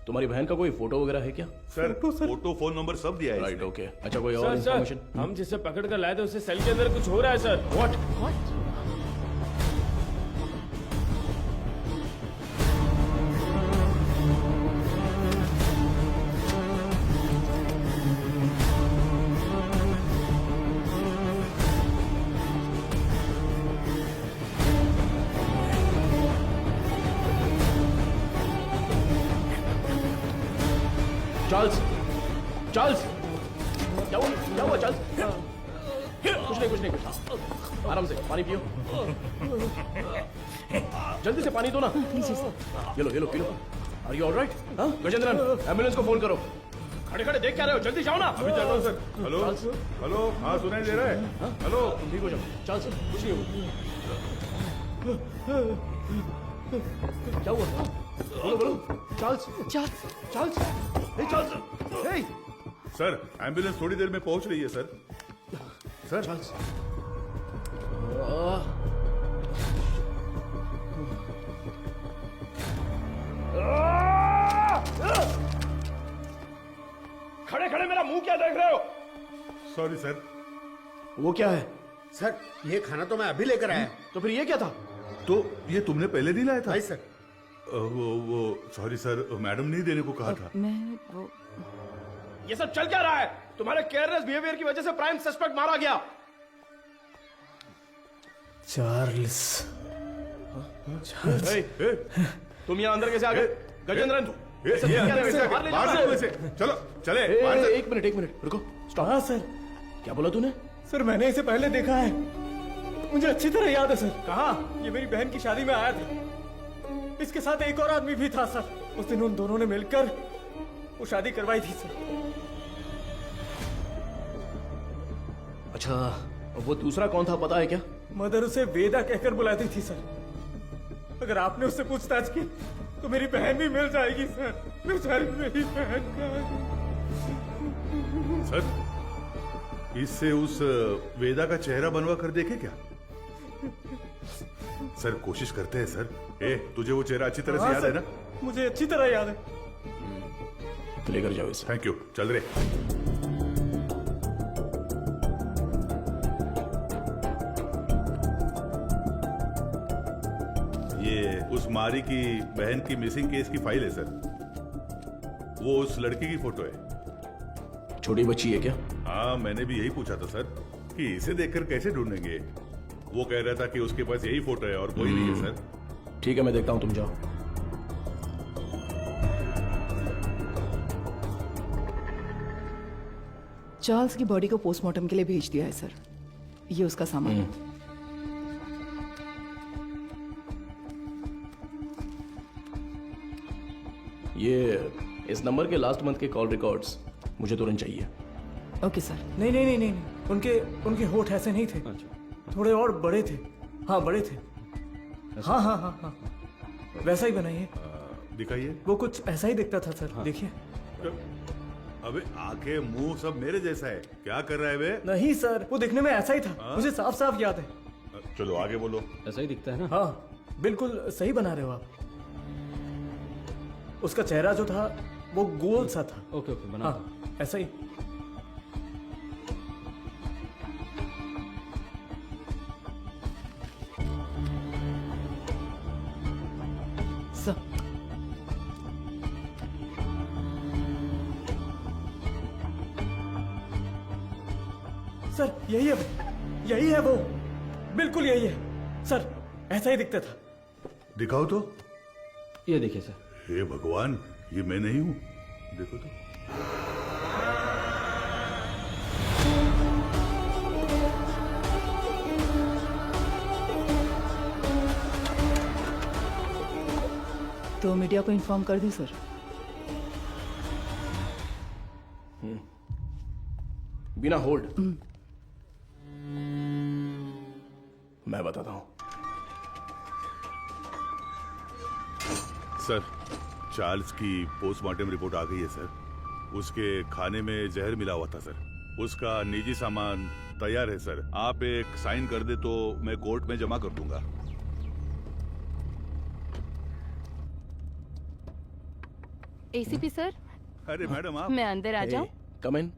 तुम्हारी बहन का कोई फोटो वगैरह है क्या? सर फोटो फोन नंबर सब दिया है राइट, ओके। अच्छा, कोई और सर इन्फॉर्मेशन? हम जिसे पकड़ कर लाए थे उससे सेल के अंदर कुछ हो रहा है सर। व्हाट? चार्ल्स, चार्ल्स, क्या हुआ चार्ल्स? कुछ नहीं आराम से पानी पियो। जल्दी से पानी दो ना। ये लो पी लो। Are you alright? Gajendran, ambulance को फोन करो। खड़े देख क्या रहे हो? जल्दी जाओ ना। अभी चल रहा हूँ सर। हेलो हाँ सुनाई दे रहा है? हेलो तुम ठीक हो जाओ। चार्ल्स, कुछ नहीं होगा। क्या हुआ? बोलो। चार्ल्स, हे! सर एम्बुलेंस थोड़ी देर में पहुंच रही है सर। चार्ल्स, खड़े मेरा मुंह क्या देख रहे हो? Sorry sir. वो क्या है? सर ये खाना तो मैं अभी लेकर आया। तो फिर ये क्या था? तो ये तुमने पहले नहीं लाया था? नहीं सर। वो सॉरी सर, मैडम नहीं देने को कहा था। ये सब चल क्या रहा है? तुम्हारे केयरलेस बिहेवियर की वजह से प्राइम सस्पेक्ट मारा गया। चार्ल्स। तुम यहाँ अंदर कैसे आ गए? गजेंद्रन, चलो चले। एक मिनट रुको, स्टॉप। हाँ सर। क्या बोला तूने? सर मैंने इसे पहले देखा है, मुझे अच्छी तरह याद है सर। कहाँ? ये मेरी बहन की शादी में आया था। इसके साथ एक और आदमी भी था सर। उस दिन उन दोनों ने मिलकर वो शादी करवाई थी सर। अच्छा, वो दूसरा कौन था पता है क्या? मदर उसे वेदा कहकर बुलाती थी सर। अगर आपने उससे पूछताछ की तो मेरी बहन भी मिल जाएगी सर। बेचारी मेरी बहन का। सर इससे उस वेदा का चेहरा बनवा कर देखे क्या? सर कोशिश करते हैं सर। तुझे वो चेहरा अच्छी तरह से याद है ना? मुझे अच्छी तरह याद है। लेकर जाओ इसे। Thank you. चल रहे। ये उस मारी की बहन की मिसिंग केस की फाइल है सर। वो उस लड़की की फोटो है। छोटी बच्ची है क्या? हाँ मैंने भी यही पूछा था सर कि इसे देखकर कैसे ढूंढेंगे। वो कह रहा था कि उसके पास यही फोटो है और कोई नहीं है सर। ठीक है, मैं देखता हूं, तुम जाओ। चार्ल्स की बॉडी को पोस्टमार्टम के लिए भेज दिया है सर। ये उसका सामान है। ये इस नंबर के लास्ट मंथ के कॉल रिकॉर्ड्स मुझे तुरंत चाहिए। Okay sir. नहीं, उनके होठ ऐसे नहीं थे। थोड़े और बड़े थे। हाँ बड़े थे। हाँ वैसा ही बनाइए। दिखाइए। वो कुछ ऐसा ही दिखता था सर। देखिए। अबे आंखें मुंह सब मेरे जैसा है। क्या कर रहा है बे? नहीं सर, वो दिखने में ऐसा ही था। मुझे साफ साफ याद है। चलो आगे बोलो। ऐसा ही दिखता है ना? हाँ बिल्कुल सही बना रहे हो आप। उसका चेहरा जो था वो गोल सा था। ओके बना। हाँ ऐसा ही। सर यही है वो। बिल्कुल यही है सर, ऐसा ही दिखता था। दिखाओ तो। ये देखिए सर। हे भगवान, ये मैं नहीं हूं। देखो तो। तो मीडिया को इन्फॉर्म कर दूं सर? बिना होल्ड मैं बताता हूं। सर, चार्ल्स की पोस्टमार्टम रिपोर्ट आ गई है सर। उसके खाने में जहर मिला हुआ था सर। उसका निजी सामान तैयार है सर। आप एक साइन कर दे तो मैं कोर्ट में जमा कर दूंगा। एसीपी सर, अरे मैडम आप। मैं अंदर आ जाऊं? कम इन।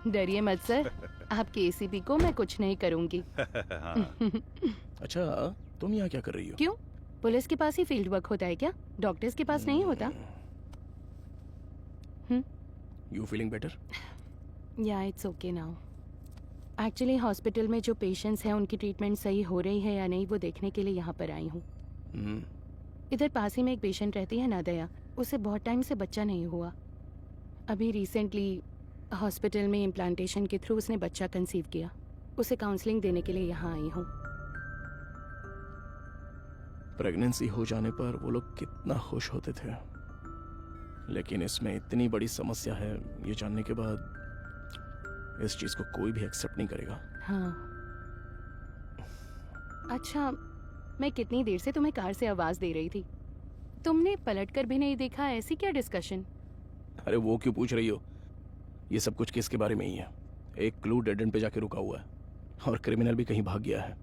डरिए मत सर, आपके एसीपी को मैं कुछ नहीं करूंगी। अच्छा, तुम यहाँ क्या कर रही हो? क्यों? पुलिस के पास ही फील्ड वर्क होता है क्या? डॉक्टर्स के पास नहीं होता? You feeling better? या it's okay now. Actually hospital में जो पेशेंट्स हैं उनकी ट्रीटमेंट सही हो रही है या नहीं वो देखने के लिए यहाँ पर आई हूँ। इधर पास ही में एक पेशेंट रहती है नादया। उसे बहुत टाइम से बच्चा नहीं हुआ। अभी रिसेंटली हॉस्पिटल में इम्प्लांटेशन के थ्रू उसने बच्चा कंसीव किया। उसे काउंसलिंग देने के लिए यहाँ आई हूँ। प्रेगनेंसी हो जाने पर वो लोग कितना खुश होते थे, लेकिन इसमें इतनी बड़ी समस्या है ये जानने के बाद इस चीज को कोई भी एक्सेप्ट नहीं करेगा। हाँ। अच्छा, मैं कितनी देर से तुम्हें कार से आवाज दे रही थी, तुमने पलटकर भी नहीं देखा। ऐसी क्या डिस्कशन? अरे वो क्यों पूछ रही हो? ये सब कुछ केस के बारे में ही है। एक क्लू डेड एंड पे जाके रुका हुआ है और क्रिमिनल भी कहीं भाग गया है।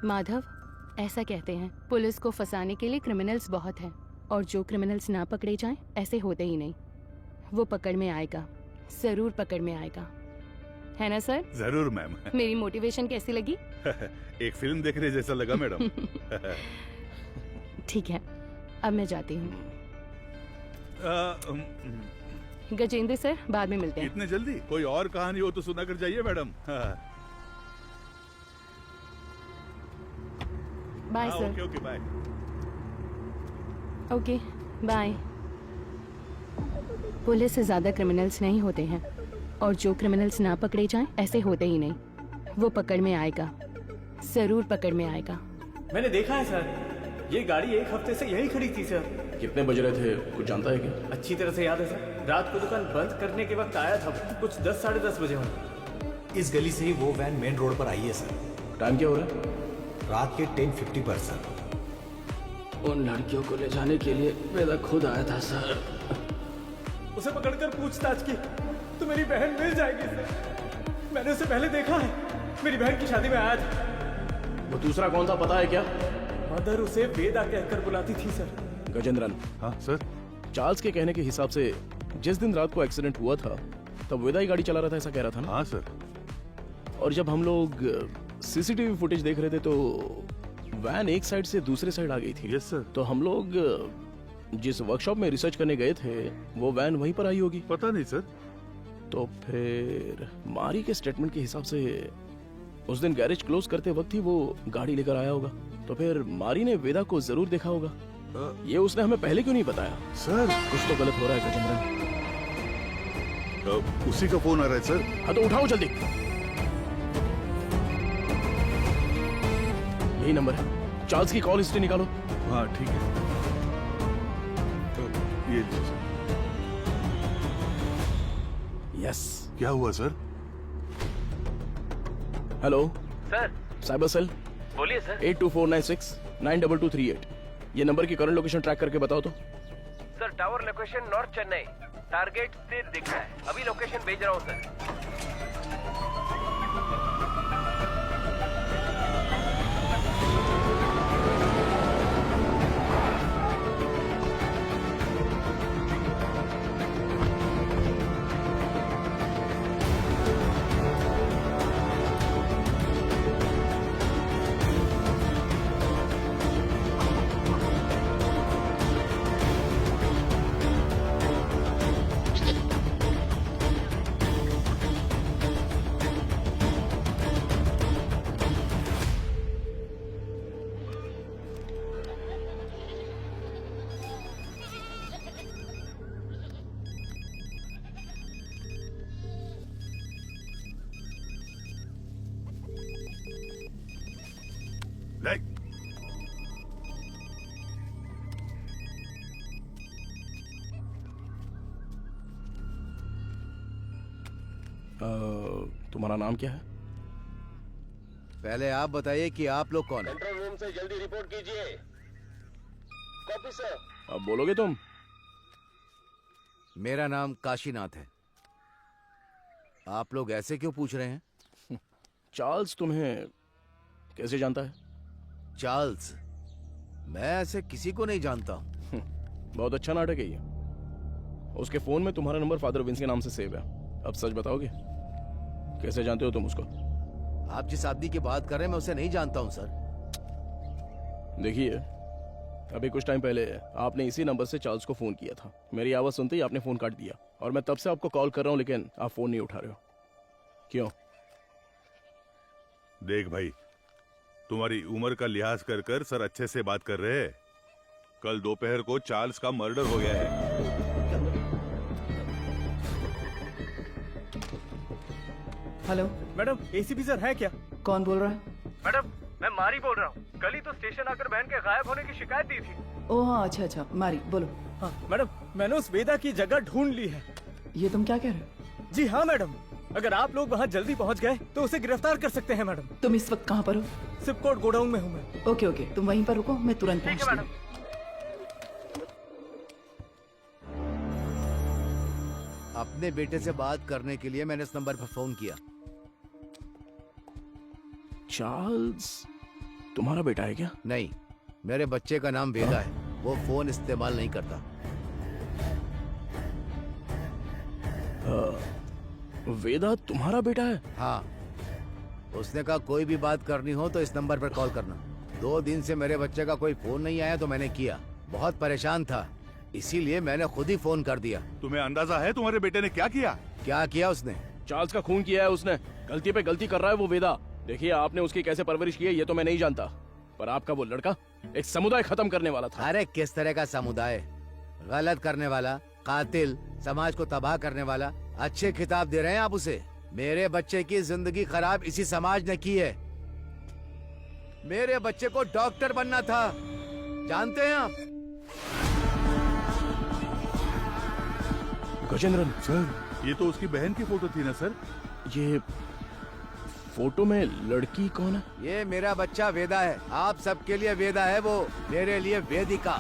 माधव, ऐसा कहते हैं पुलिस को फंसाने के लिए क्रिमिनल्स बहुत हैं, और जो क्रिमिनल्स ना पकड़े जाएं ऐसे होते ही नहीं। वो पकड़ में आएगा, जरूर पकड़ में आएगा, है ना सर? जरूर मैम। मेरी मोटिवेशन कैसी लगी? एक फिल्म देखने जैसा लगा मैडम। ठीक है, अब मैं जाती हूँ। गजेंद्र सर, बाद में मिलते हैं। इतने जल्दी? कोई और कहानी हो तो सुना कर जाइए madam. Bye sir. Okay okay bye. Okay bye. Police से ज्यादा क्रिमिनल्स नहीं होते हैं, और जो क्रिमिनल्स ना पकड़े जाएं ऐसे होते ही नहीं। वो पकड़ में आएगा, जरूर पकड़ में आएगा। मैंने देखा है सर, ये गाड़ी एक हफ्ते से यही खड़ी थी सर। कितने बज रहे थे कुछ जानता है क्या? अच्छी तरह से याद है सर, रात को दुकान बंद करने के वक्त आया था, कुछ 10 साढ़े 10 बजे होंगे। इस गली से ही वो वैन मेन रोड पर आई है सर। टाइम क्या हो रहा है? रात के 10:50 पर सर। उन लड़कियों को ले जाने के लिए वेदा खुद आया था सर। उसे पकड़कर पूछताछ की तो मेरी बहन मिल जाएगी सर। मैंने उसे पहले देखा है, मेरी बहन की शादी में आया था। वो दूसरा कौन था पता है क्या? मदर उसे वेदा कहकर बुलाती थी सर। गजेंद्रन। हाँ सर। चार्ल्स के कहने के हिसाब से जिस दिन रात को एक्सीडेंट हुआ था तब वेदा ही गाड़ी चला रहा था, ऐसा कह रहा था ना? हाँ सर। और जब हम लोग सीसीटीवी फुटेज देख रहे थे तो वैन एक साइड से दूसरे साइड आ गई थी। Yes sir. तो हम लोग जिस वर्कशॉप में रिसर्च करने गए थे वो वैन वहीं पर आई होगी। पता नहीं सर। तो फिर मारी के स्टेटमेंट के हिसाब से उस दिन गैरेज क्लोज करते वक्त ही वो गाड़ी लेकर आया होगा। तो फिर मारी ने वेदा को जरूर देखा होगा। ये उसने हमें पहले क्यों नहीं बताया? सर कुछ तो गलत हो रहा है गजेंद्रन। उसी का फोन आ रहा है सर। हाँ तो उठाओ जल्दी। यही नंबर है। चार्ल्स की कॉल हिस्ट्री निकालो। हाँ ठीक है। ये लीजिए सर। यस। क्या हुआ sir? Hello sir. Cyber cell. बोलिए सर। 8249692238। ये नंबर की करंट लोकेशन ट्रैक करके बताओ तो। Sir tower location north Chennai, target स्थिर दिख रहा है। अभी लोकेशन भेज रहा हूँ सर। तुम्हारा नाम क्या है? पहले आप बताइए कि आप लोग कौन हैं? कंट्रोल रूम से जल्दी रिपोर्ट कीजिए। Copy sir. अब बोलोगे तुम? मेरा नाम काशीनाथ है। आप लोग ऐसे क्यों पूछ रहे हैं? चार्ल्स तुम्हें कैसे जानता है? चार्ल्स? मैं ऐसे किसी को नहीं जानता हूँ। बहुत अच्छा नाटक है ये। उसके फोन में तुम्हारा नंबर फादर विंस के नाम से सेव है। अब सच बताओगे, कैसे जानते हो तुम उसको? आप जिस आदमी की बात कर रहे हैं मैं उसे नहीं जानता हूँ सर। देखिए, अभी कुछ टाइम पहले आपने इसी नंबर से चार्ल्स को फोन किया था। मेरी आवाज सुनते ही आपने फोन काट दिया और मैं तब से आपको कॉल कर रहा हूँ, लेकिन आप फोन नहीं उठा रहे हो। क्यों? देख भाई, तुम्हारी उम्र का लिहाज कर कर सर अच्छे से बात कर रहे हैं। कल दोपहर को चार्ल्स का मर्डर हो गया है। हेलो मैडम, एसीपी सर है क्या? कौन बोल रहा है? मैडम, मैं मारी बोल रहा हूँ। कल ही तो स्टेशन आकर बहन के गायब होने की शिकायत दी थी। ओह हाँ, अच्छा अच्छा, मारी बोलो। हाँ मैडम, मैंने उस वेदा की जगह ढूंढ ली है। ये तुम क्या कह रहे हो? जी हाँ मैडम, अगर आप लोग वहाँ जल्दी पहुँच गए तो उसे गिरफ्तार कर सकते हैं मैडम। तुम इस वक्त कहाँ पर हो? सिपकोट गोडाउन में हूँ मैं। ओके ओके, तुम वहीं पर रुको, मैं तुरंत ठीक है पहुँचती हूँ। मैडम। अपने बेटे से बात करने के लिए मैंने इस नंबर पर फोन किया। चार्ल्स तुम्हारा बेटा है क्या? नहीं, मेरे बच्चे का नाम वेदा है। वो फोन इस्तेमाल नहीं करता। वेदा तुम्हारा बेटा है? हाँ, उसने कहा कोई भी बात करनी हो तो इस नंबर पर कॉल करना। 2 दिन से मेरे बच्चे का कोई फोन नहीं आया तो मैंने किया। बहुत परेशान था, इसीलिए मैंने खुद ही फोन कर दिया। तुम्हें अंदाजा है तुम्हारे बेटे ने क्या किया? क्या किया उसने? चार्ल्स का खून किया है उसने। गलती पे गलती कर रहा है वो वेदा। देखिए, आपने उसकी कैसे परवरिश की है ये तो मैं नहीं जानता, पर आपका वो लड़का एक समुदाय खत्म करने वाला था। अरे किस तरह का समुदाय? गलत करने वाला, कातिल, समाज को तबाह करने वाला। अच्छे खिताब दे रहे हैं आप उसे। मेरे बच्चे की जिंदगी खराब इसी समाज ने की है। मेरे बच्चे को डॉक्टर बनना था, जानते हैं आप? गजेंद्रन सर, ये तो उसकी बहन की फोटो थी ना सर? ये फोटो में लड़की कौन है? ये मेरा बच्चा वेदा है। आप सबके लिए वेदा है वो, मेरे लिए वेदिका।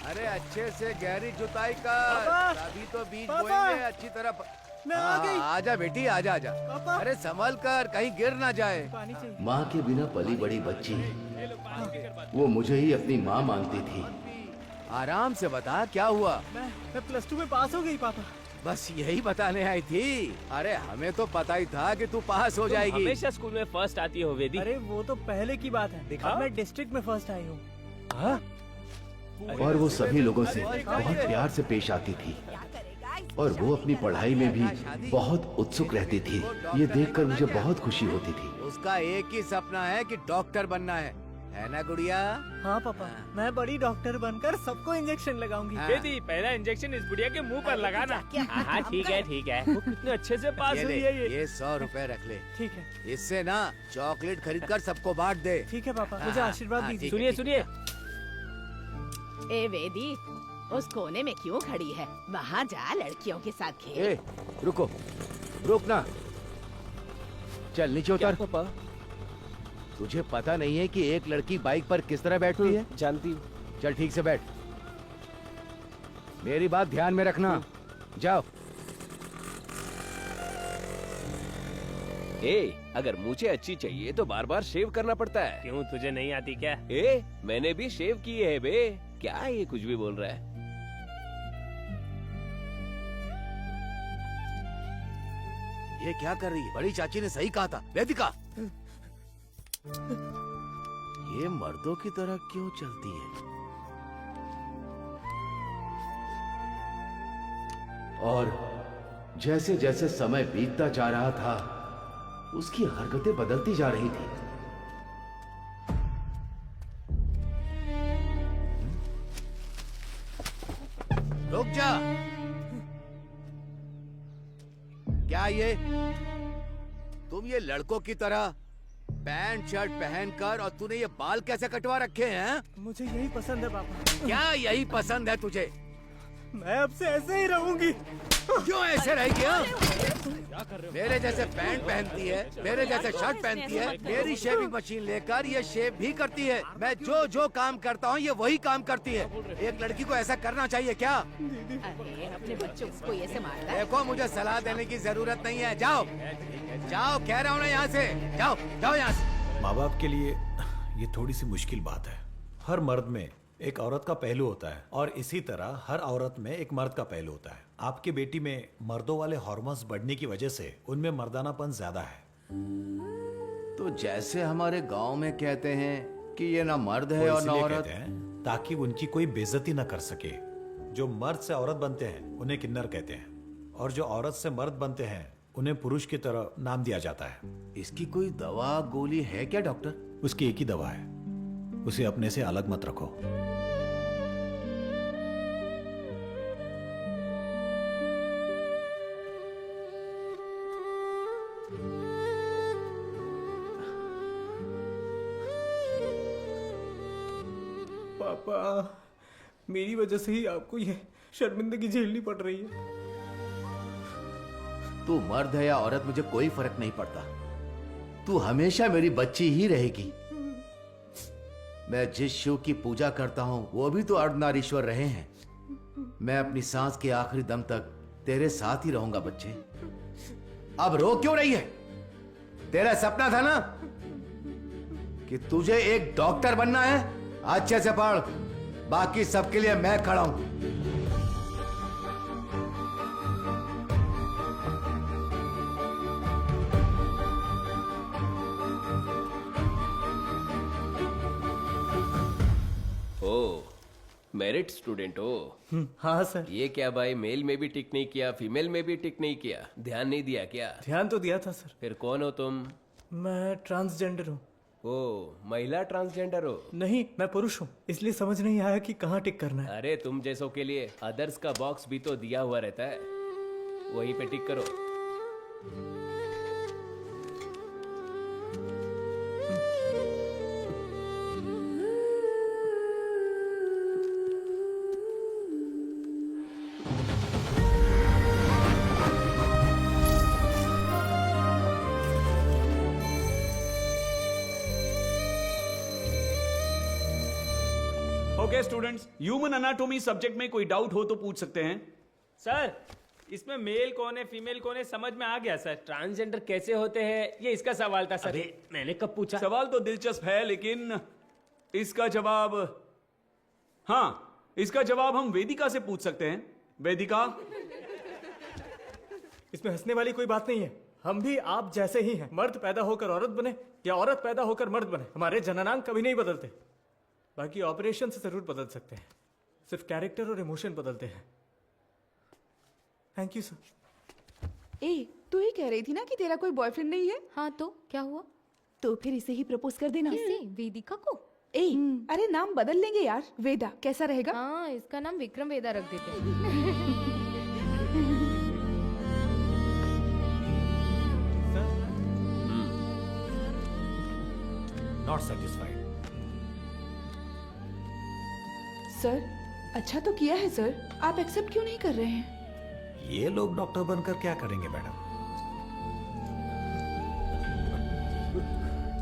अरे अच्छे से गहरी जुताई कर, अभी तो बीज बोएंगे अच्छी तरह। मैं आ गई। आजा बेटी, आजा आजा। अरे संभल कर, कहीं गिर ना जाए। माँ के बिना पली बड़ी बच्ची, वो मुझे ही अपनी माँ मानती थी। आराम से बता, क्या हुआ? मैं +2 में पास हो गई पापा। बस यही बताने आई थी। अरे हमें तो पता ही था कि तू पास हो जाएगी। हमेशा स्कूल में फर्स्ट आती हो वेदी। अरे वो तो पहले की बात है। अब मैं डिस्ट्रिक्ट में फर्स्ट आई हूँ। और वो सभी लोगों से बहुत प्यार से पेश आती थी और वो अपनी पढ़ाई में भी बहुत उत्सुक रहती थी। ये देखकर मुझे बहुत खुशी होती थी। उसका एक ही सपना है कि डॉक्टर बनना है ना गुड़िया? हाँ पापा, मैं बड़ी डॉक्टर बनकर सबको इंजेक्शन लगाऊंगी। वेदी, पहला इंजेक्शन इस बुढ़िया के मुंह पर लगाना। हाँ ठीक है ठीक है। वो कितने अच्छे से पास हुई है ये 100 रुपए रख ले। ठीक है। इससे ना चॉकलेट खरीद कर सबको बांट दे। ठीक है पापा, मुझे आशीर्वाद दीजिए। सुनिए सुनिए। ए वेदी, उस कोने में क्यों खड़ी है? वहाँ जा, लड़कियों के साथ खेल। ए, रुको, रुक ना। चल नीचे उतर। पापा, तुझे पता नहीं है कि एक लड़की बाइक पर किस तरह बैठती है? जानती हूँ। चल ठीक से बैठ। मेरी बात ध्यान में रखना। जाओ। अगर मुझे अच्छी चाहिए तो बार बार शेव करना पड़ता है। क्यों, तुझे नहीं आती क्या? मैंने भी शेव की है बे। क्या ये कुछ भी बोल रहा है? ये क्या कर रही है? बड़ी चाची ने सही कहा था, वेदिका। ये मर्दों की तरह क्यों चलती है? और जैसे जैसे समय बीतता जा रहा था उसकी हरकतें बदलती जा रही थी। रुक जा। क्या ये तुम ये लड़कों की तरह पैंट शर्ट पहनकर और तूने ये बाल कैसे कटवा रखे हैं? मुझे यही पसंद है पापा। क्या यही पसंद है तुझे? मैं अब से ऐसे ही रहूंगी। क्यों ऐसे रह गया? मेरे जैसे पैंट पहनती है, मेरे जैसे शर्ट पहनती है, मेरी शेविंग मशीन लेकर ये शेव भी करती है। मैं जो काम करता हूँ ये वही काम करती है। एक लड़की को ऐसा करना चाहिए क्या? अरे अपने बच्चों को ऐसे मारता है। देखो मुझे सलाह देने की जरूरत नहीं है। जाओ जाओ, कह रहा हूँ ना यहाँ से जाओ, जाओ यहाँ से। माँ बाप के लिए ये थोड़ी सी मुश्किल बात है। हर मर्द में एक औरत का पहलू होता है और इसी तरह हर औरत में एक मर्द का पहलू होता है। आपकी बेटी में मर्दों वाले हार्मोन्स बढ़ने की वजह से उनमें मर्दानापन ज्यादा है। तो जैसे हमारे गांव में कहते हैं कि ये ना मर्द है वो और ना इसलिए औरत। कहते हैं ताकि उनकी कोई बेइज्जती न कर सके। जो मर्द से औरत बनते हैं उन्हें किन्नर कहते हैं और जो औरत से मर्द बनते हैं उन्हें पुरुष की तरह नाम दिया जाता है। इसकी कोई दवा गोली है क्या डॉक्टर? उसकी एक ही दवा है, उसे अपने से अलग मत रखो। पापा, मेरी वजह से ही आपको ये शर्मिंदगी झेलनी पड़ रही है। तू मर्द है या औरत मुझे कोई फर्क नहीं पड़ता। तू हमेशा मेरी बच्ची ही रहेगी। मैं जिस शिव की पूजा करता हूं वो भी तो अर्धनारीश्वर रहे हैं। मैं अपनी सांस के आखिरी दम तक तेरे साथ ही रहूंगा बच्चे। अब रो क्यों रही है? तेरा सपना था ना कि तुझे एक डॉक्टर बनना है। अच्छे से पढ़, बाकी सबके लिए मैं खड़ा हूं। मेरिट स्टूडेंट हो? हाँ सर। ये क्या भाई, मेल में भी टिक नहीं किया, फीमेल में भी टिक नहीं किया, ध्यान नहीं दिया क्या? ध्यान तो दिया था सर। फिर कौन हो तुम? मैं ट्रांसजेंडर हूँ। ओ, महिला ट्रांसजेंडर हो? नहीं, मैं पुरुष हूँ, इसलिए समझ नहीं आया कि कहाँ टिक करना है। अरे तुम जैसों के लिए अदर्स का बॉक्स भी तो दिया हुआ रहता है, वहीं पे टिक करो। Okay students, human anatomy subject में कोई डाउट हो तो पूछ सकते हैं। सर, इसमें मेल कौन है फीमेल कौन है समझ में आ गया सर। ट्रांसजेंडर कैसे होते हैं ये इसका सवाल था सर। मैंने कब पूछा? सवाल तो दिलचस्प है लेकिन इसका जवाब, हाँ, इसका जवाब हम वेदिका से पूछ सकते हैं। वेदिका, इसमें हंसने वाली कोई बात नहीं है। हम भी आप जैसे ही हैं। मर्द पैदा होकर औरत बने या औरत पैदा होकर मर्द बने, हमारे जननांग कभी नहीं बदलते। बाकी ऑपरेशन से जरूर बदल सकते हैं, सिर्फ कैरेक्टर और इमोशन बदलते हैं। Thank you sir. ए, तू ही कह रही थी ना कि तेरा कोई बॉयफ्रेंड नहीं है? हाँ तो क्या हुआ? तो फिर इसे ही प्रपोज कर देना। किसे? वेदिका को? ए, अरे नाम बदल लेंगे यार। वेदा कैसा रहेगा? हाँ, इसका नाम विक्रम वेदा रख देते हैं। Not satisfied. सर, अच्छा तो किया है सर, आप एक्सेप्ट क्यों नहीं कर रहे हैं? ये लोग डॉक्टर बनकर क्या करेंगे मैडम?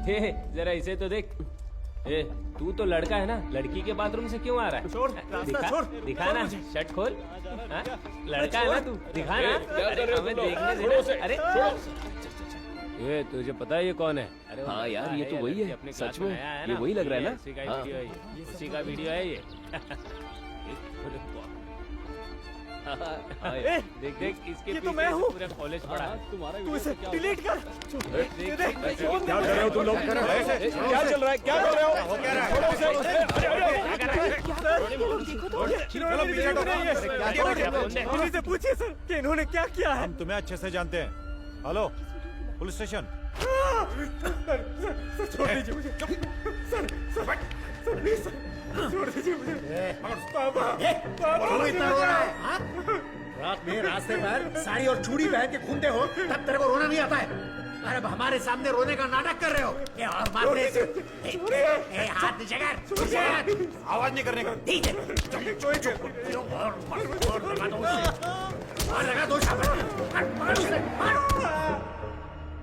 हे, जरा इसे तो देख। ए, तू तो लड़का है ना, लड़की के बाथरूम से क्यों आ रहा है? छोड़, रास्ता छोड़। दिखा ना, शर्ट खोल। हाँ? लड़का है ना तू, दिखा ना। अरे हमें देखने देना। अरे ये तुझे पता है ये कौन है? अरे हाँ यार, ये तो वही है। सच में ये वही लग रहा है ना? उसी का वीडियो है ये। देख देख, इसके तो मैं हूँ। पूरा कॉलेज पड़ा है। तुम्हारा तू इसे डिलीट कर। क्या कर रहे हो तुम लोग? क्या चल रहा है? क्या कर रहे हो? क्या से पूछिए सर कि इन्होंने क्या किया है। हम तुम्हें अच्छे से जानते हैं। Hello, police station. सर छोड़ दीजिए मुझे। सर प्लीज छोड़ दीजिए मुझे। पापा, क्यों इतना रो रहा है? हाँ? रात में रास्ते पर साड़ी और चूड़ी पहन के घूमते हो तब तेरे को रोना नहीं आता है? अरे अब हमारे सामने रोने का नाटक कर रहे हो। ए, और मारने से हाथ नीचे कर। आवाज नहीं करने का। ठीक है।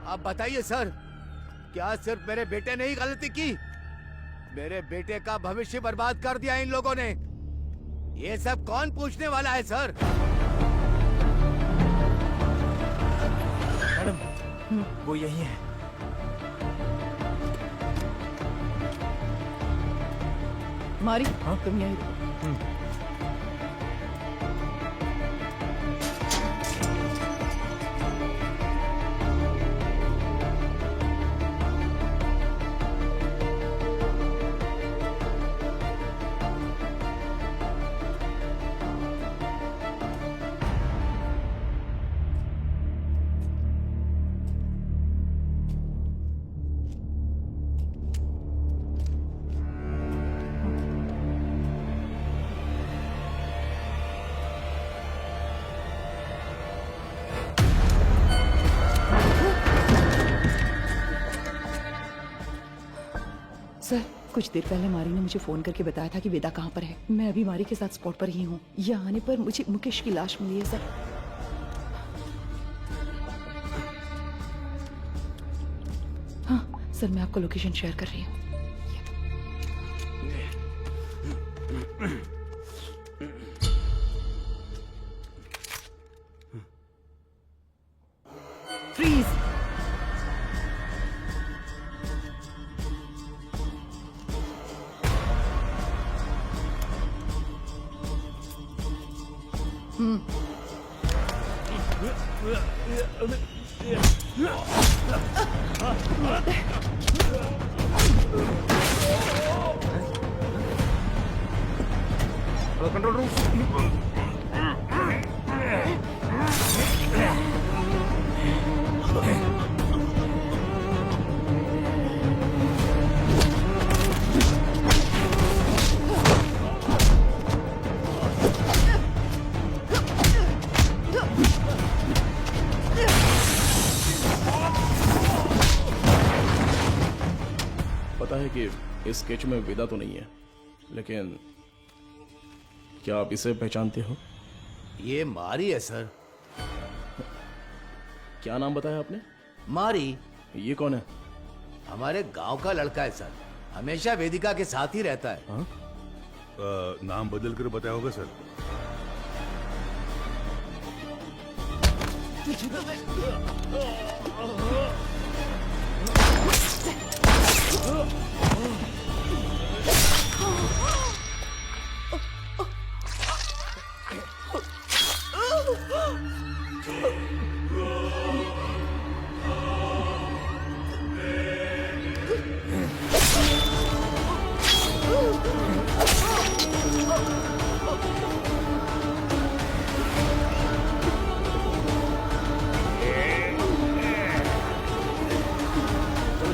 अब बताइए सर, क्या सिर्फ मेरे बेटे ने ही गलती की? मेरे बेटे का भविष्य बर्बाद कर दिया इन लोगों ने। ये सब कौन पूछने वाला है सर? मैडम, वो यही है। मारी, तुम यहीं रहो। सर, कुछ देर पहले मारी ने मुझे फोन करके बताया था कि वेदा कहाँ पर है। मैं अभी मारी के साथ स्पॉट पर ही हूँ। यहाँ आने पर मुझे मुकेश की लाश मिली है सर। हाँ सर, मैं आपको लोकेशन शेयर कर रही हूँ। फ्रीज। Control room. पता है कि इस स्केच में वेदा तो नहीं है, लेकिन क्या आप इसे पहचानते हो? ये मारी है सर। क्या नाम बताया आपने? मारी। ये कौन है? हमारे गांव का लड़का है सर, हमेशा वेदिका के साथ ही रहता है। नाम बदल कर बताया होगा सर।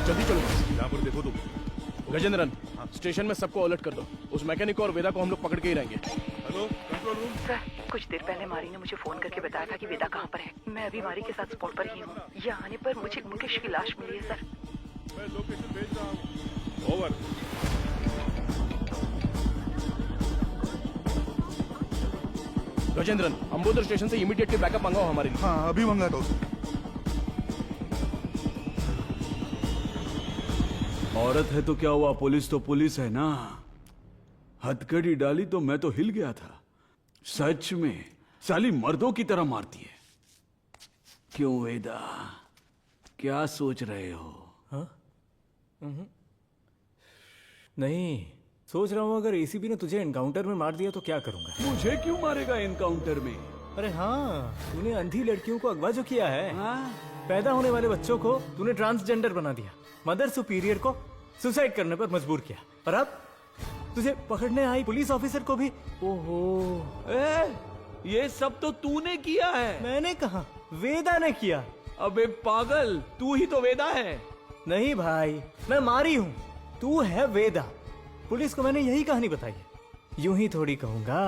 जल्दी चलो। यहाँ पर देखो तुम। गजेंद्रन, स्टेशन में सबको अलर्ट कर दो। उस मैकेनिक और वेदा को हम लोग पकड़ के ही रहेंगे। Hello, control room. सर, कुछ देर पहले मारी ने मुझे फोन करके बताया था कि वेदा कहाँ पर है। मैं अभी मारी के साथ स्पॉट पर ही हूँ। यहाँ आने पर मुझे मुकेश की लाश मिली है सर। मैं लोकेशन भेज रहा हूँ। ओवर। गजेंद्रन, अंबोदर स्टेशन से इमीडिएटली बैकअप मंगाओ हमारे लिए। हाँ, अभी मंगाता हूँ। औरत है तो क्या हुआ, पुलिस तो पुलिस है ना। हथकड़ी डाली तो मैं तो हिल गया था। सच में साली मर्दों की तरह मारती है। क्यों वेदा, क्या सोच रहे हो? हाँ? नहीं, सोच रहा हूँ अगर एसीपी ने तुझे एनकाउंटर में मार दिया तो क्या करूंगा। मुझे क्यों मारेगा एनकाउंटर में? अरे हाँ, तूने अंधी लड़कियों को अगवा जो किया है। पैदा होने वाले बच्चों को तूने ट्रांसजेंडर बना दिया। मदर सुपीरियर को सुसाइड करने पर मजबूर किया। और अब तुझे पकड़ने आई पुलिस ऑफिसर को भी। ओहो, ये सब तो तूने किया है। मैंने कहा, वेदा ने किया। अबे पागल, तू ही तो वेदा है। नहीं भाई, मैं मारी हूँ, तू है वेदा। पुलिस को मैंने यही कहानी बताई है। यूं ही थोड़ी कहूंगा,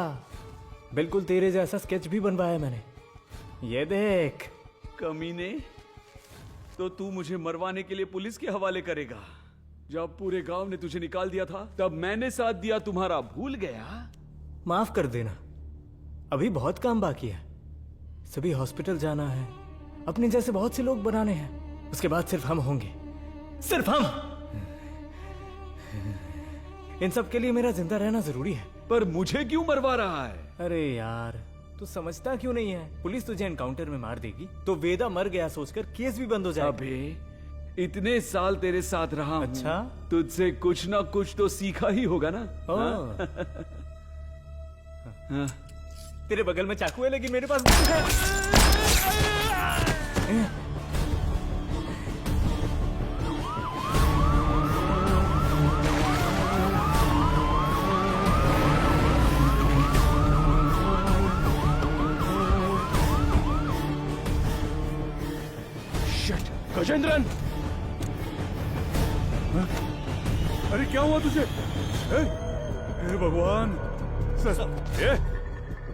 बिल्कुल तेरे जैसा स्केच भी बनवाया मैंने। ये देख। कमीने, तो तू मुझे मरवाने के लिए पुलिस के हवाले करेगा? जब पूरे गांव ने तुझे निकाल दिया था तब मैंने साथ दिया तुम्हारा, भूल गया? माफ कर देना, अभी बहुत काम बाकी है। सभी हॉस्पिटल जाना है, अपने जैसे बहुत से लोग बनाने हैं, उसके बाद सिर्फ हम होंगे, सिर्फ हम। इन सब के लिए मेरा जिंदा रहना जरूरी है। पर मुझे क्यों मरवा रहा है? अरे यार, तू समझता क्यों नहीं है? पुलिस तुझे एनकाउंटर में मार देगी तो वेदा मर गया सोचकर केस भी बंद हो जाएगा। अबे इतने साल तेरे साथ रहा हूं, अच्छा? तुझसे कुछ ना कुछ तो सीखा ही होगा ना? हाँ? तेरे बगल में चाकू है लेकिन मेरे पास है। गजेंद्रन! अरे क्या हुआ तुझे? हे भगवान! सर,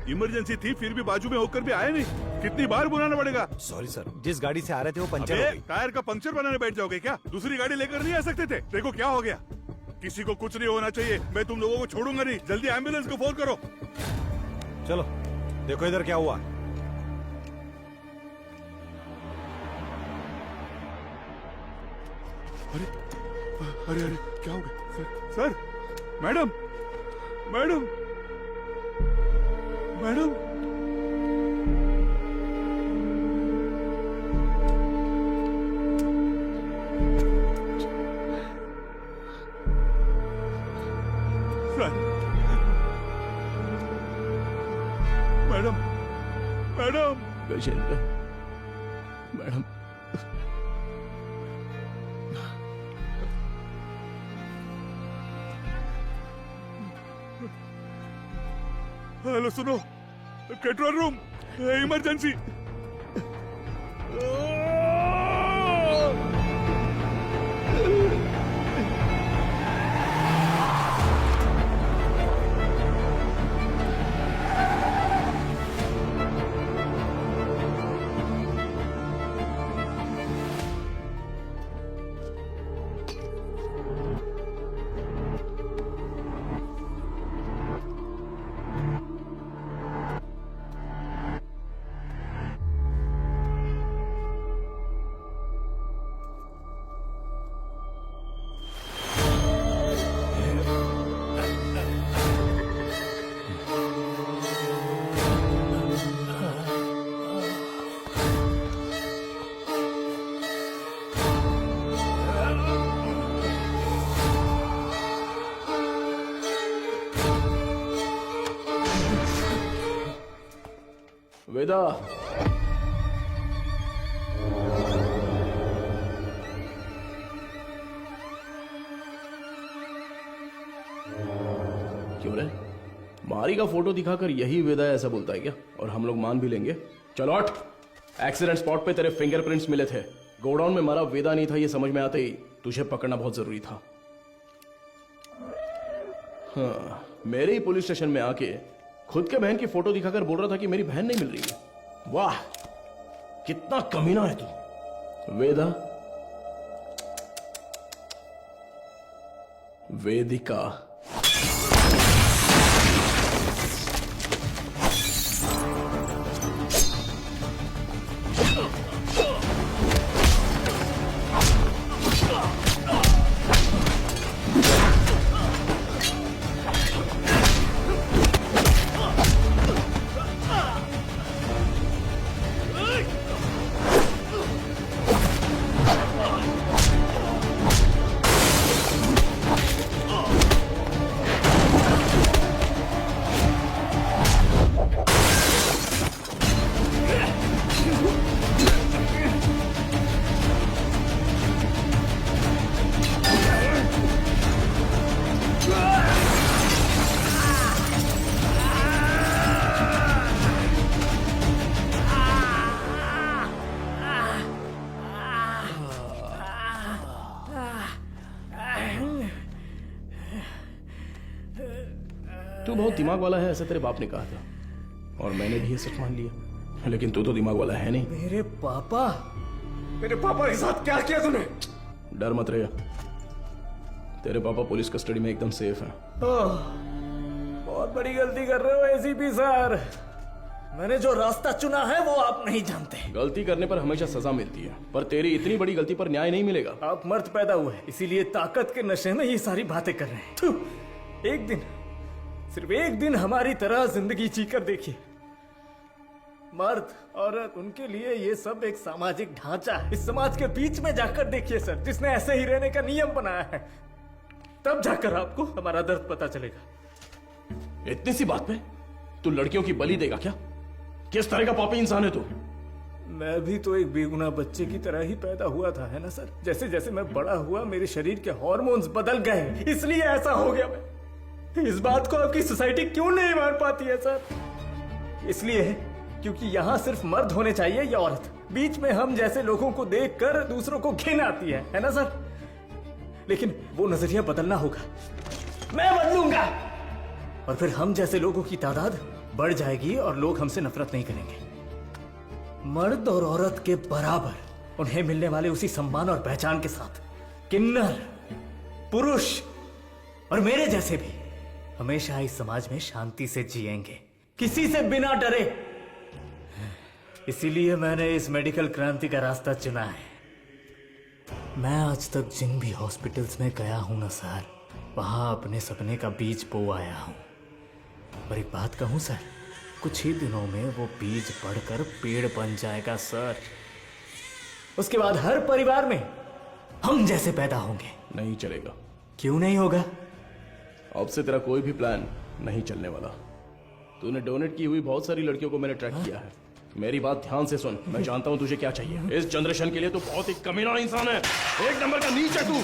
इमरजेंसी थी फिर भी बाजू में होकर भी आए नहीं। कितनी बार बुलाना पड़ेगा? सॉरी सर, जिस गाड़ी से आ रहे थे वो पंचर हो गई। टायर का पंक्चर बनाने बैठ जाओगे क्या? दूसरी गाड़ी लेकर नहीं आ सकते थे? देखो क्या हो गया। किसी को कुछ नहीं होना चाहिए। मैं तुम लोगों को छोड़ूंगा नहीं। जल्दी एम्बुलेंस को फोन करो। चलो देखो इधर क्या हुआ। अरे अरे अरे क्या हो गया? Sir, madam, madam, madam. Sir, madam, madam. Gajendra, madam. Hello सुनो, कंट्रोल रूम, इमरजेंसी। वेदा, क्यों रे? मारी का फोटो दिखाकर यही वेदा ऐसा बोलता है क्या? और हम लोग मान भी लेंगे? चलो हट। एक्सीडेंट स्पॉट पे तेरे फिंगरप्रिंट्स मिले थे। गोडाउन में मारा वेदा नहीं था ये समझ में आते ही तुझे पकड़ना बहुत जरूरी था। हाँ, मेरे ही पुलिस स्टेशन में आके खुद के बहन की फोटो दिखाकर बोल रहा था कि मेरी बहन नहीं मिल रही है। वाह, कितना कमीना है तू। वेदा, वेदिका, तू बहुत दिमाग वाला है ऐसा तेरे बाप ने कहा था और मैंने भी ये सच मान लिया, लेकिन तू तो दिमाग वाला है नहीं। मेरे पापा के साथ क्या किया तूने? डर मत रहे, तेरे पापा पुलिस कस्टडी में एकदम सेफ हैं। बहुत बड़ी गलती कर रहे हो एसीपी सर। मैंने जो रास्ता चुना है वो आप नहीं जानते। गलती करने पर हमेशा सजा मिलती है, पर तेरी इतनी बड़ी गलती पर न्याय नहीं मिलेगा। आप मर्द पैदा हुए इसीलिए ताकत के नशे में ये सारी बातें कर रहे हैं। थू, एक दिन, सिर्फ एक दिन हमारी तरह जिंदगी जीकर देखिए। मर्द औरत उनके लिए ये सब एक सामाजिक ढांचा है। इस समाज के बीच में जाकर देखिए सर, जिसने ऐसे ही रहने का नियम बनाया है, तब जाकर आपको हमारा दर्द पता चलेगा। इतनी सी बात पे तू लड़कियों की बलि देगा क्या? किस तरह का पापी इंसान है तू? मैं भी तो एक बेगुनाह बच्चे की तरह ही पैदा हुआ था, है ना सर? जैसे जैसे मैं बड़ा हुआ मेरे शरीर के हार्मोन्स बदल गए, इसलिए ऐसा हो गया। मैं इस बात को आपकी सोसाइटी क्यों नहीं मान पाती है सर? इसलिए क्योंकि यहाँ सिर्फ मर्द होने चाहिए या औरत। बीच में हम जैसे लोगों को देखकर दूसरों को घिन आती है ना सर? लेकिन वो नजरिया बदलना होगा, मैं बदलूंगा, और फिर हम जैसे लोगों की तादाद बढ़ जाएगी और लोग हमसे नफरत नहीं करेंगे। मर्द और औरत के बराबर उन्हें मिलने वाले उसी सम्मान और पहचान के साथ किन्नर, पुरुष और मेरे जैसे भी हमेशा इस समाज में शांति से जिएंगे, किसी से बिना डरे। इसीलिए मैंने इस मेडिकल क्रांति का रास्ता चुना है। मैं आज तक जिन भी हॉस्पिटल्स में गया हूं ना सर, वहां अपने सपने का बीज बो आया हूं। और एक बात कहूं सर, कुछ ही दिनों में वो बीज बढ़कर पेड़ बन जाएगा सर। उसके बाद हर परिवार में हम जैसे पैदा होंगे। नहीं चलेगा। क्यों नहीं होगा? अब से तेरा कोई भी प्लान नहीं चलने वाला। तूने डोनेट की हुई बहुत सारी लड़कियों को मैंने ट्रैक किया है। मेरी बात ध्यान से सुन, मैं जानता हूं तुझे क्या चाहिए। इस जनरेशन के लिए तू बहुत ही कमीना इंसान है, एक नंबर का नीच है तू।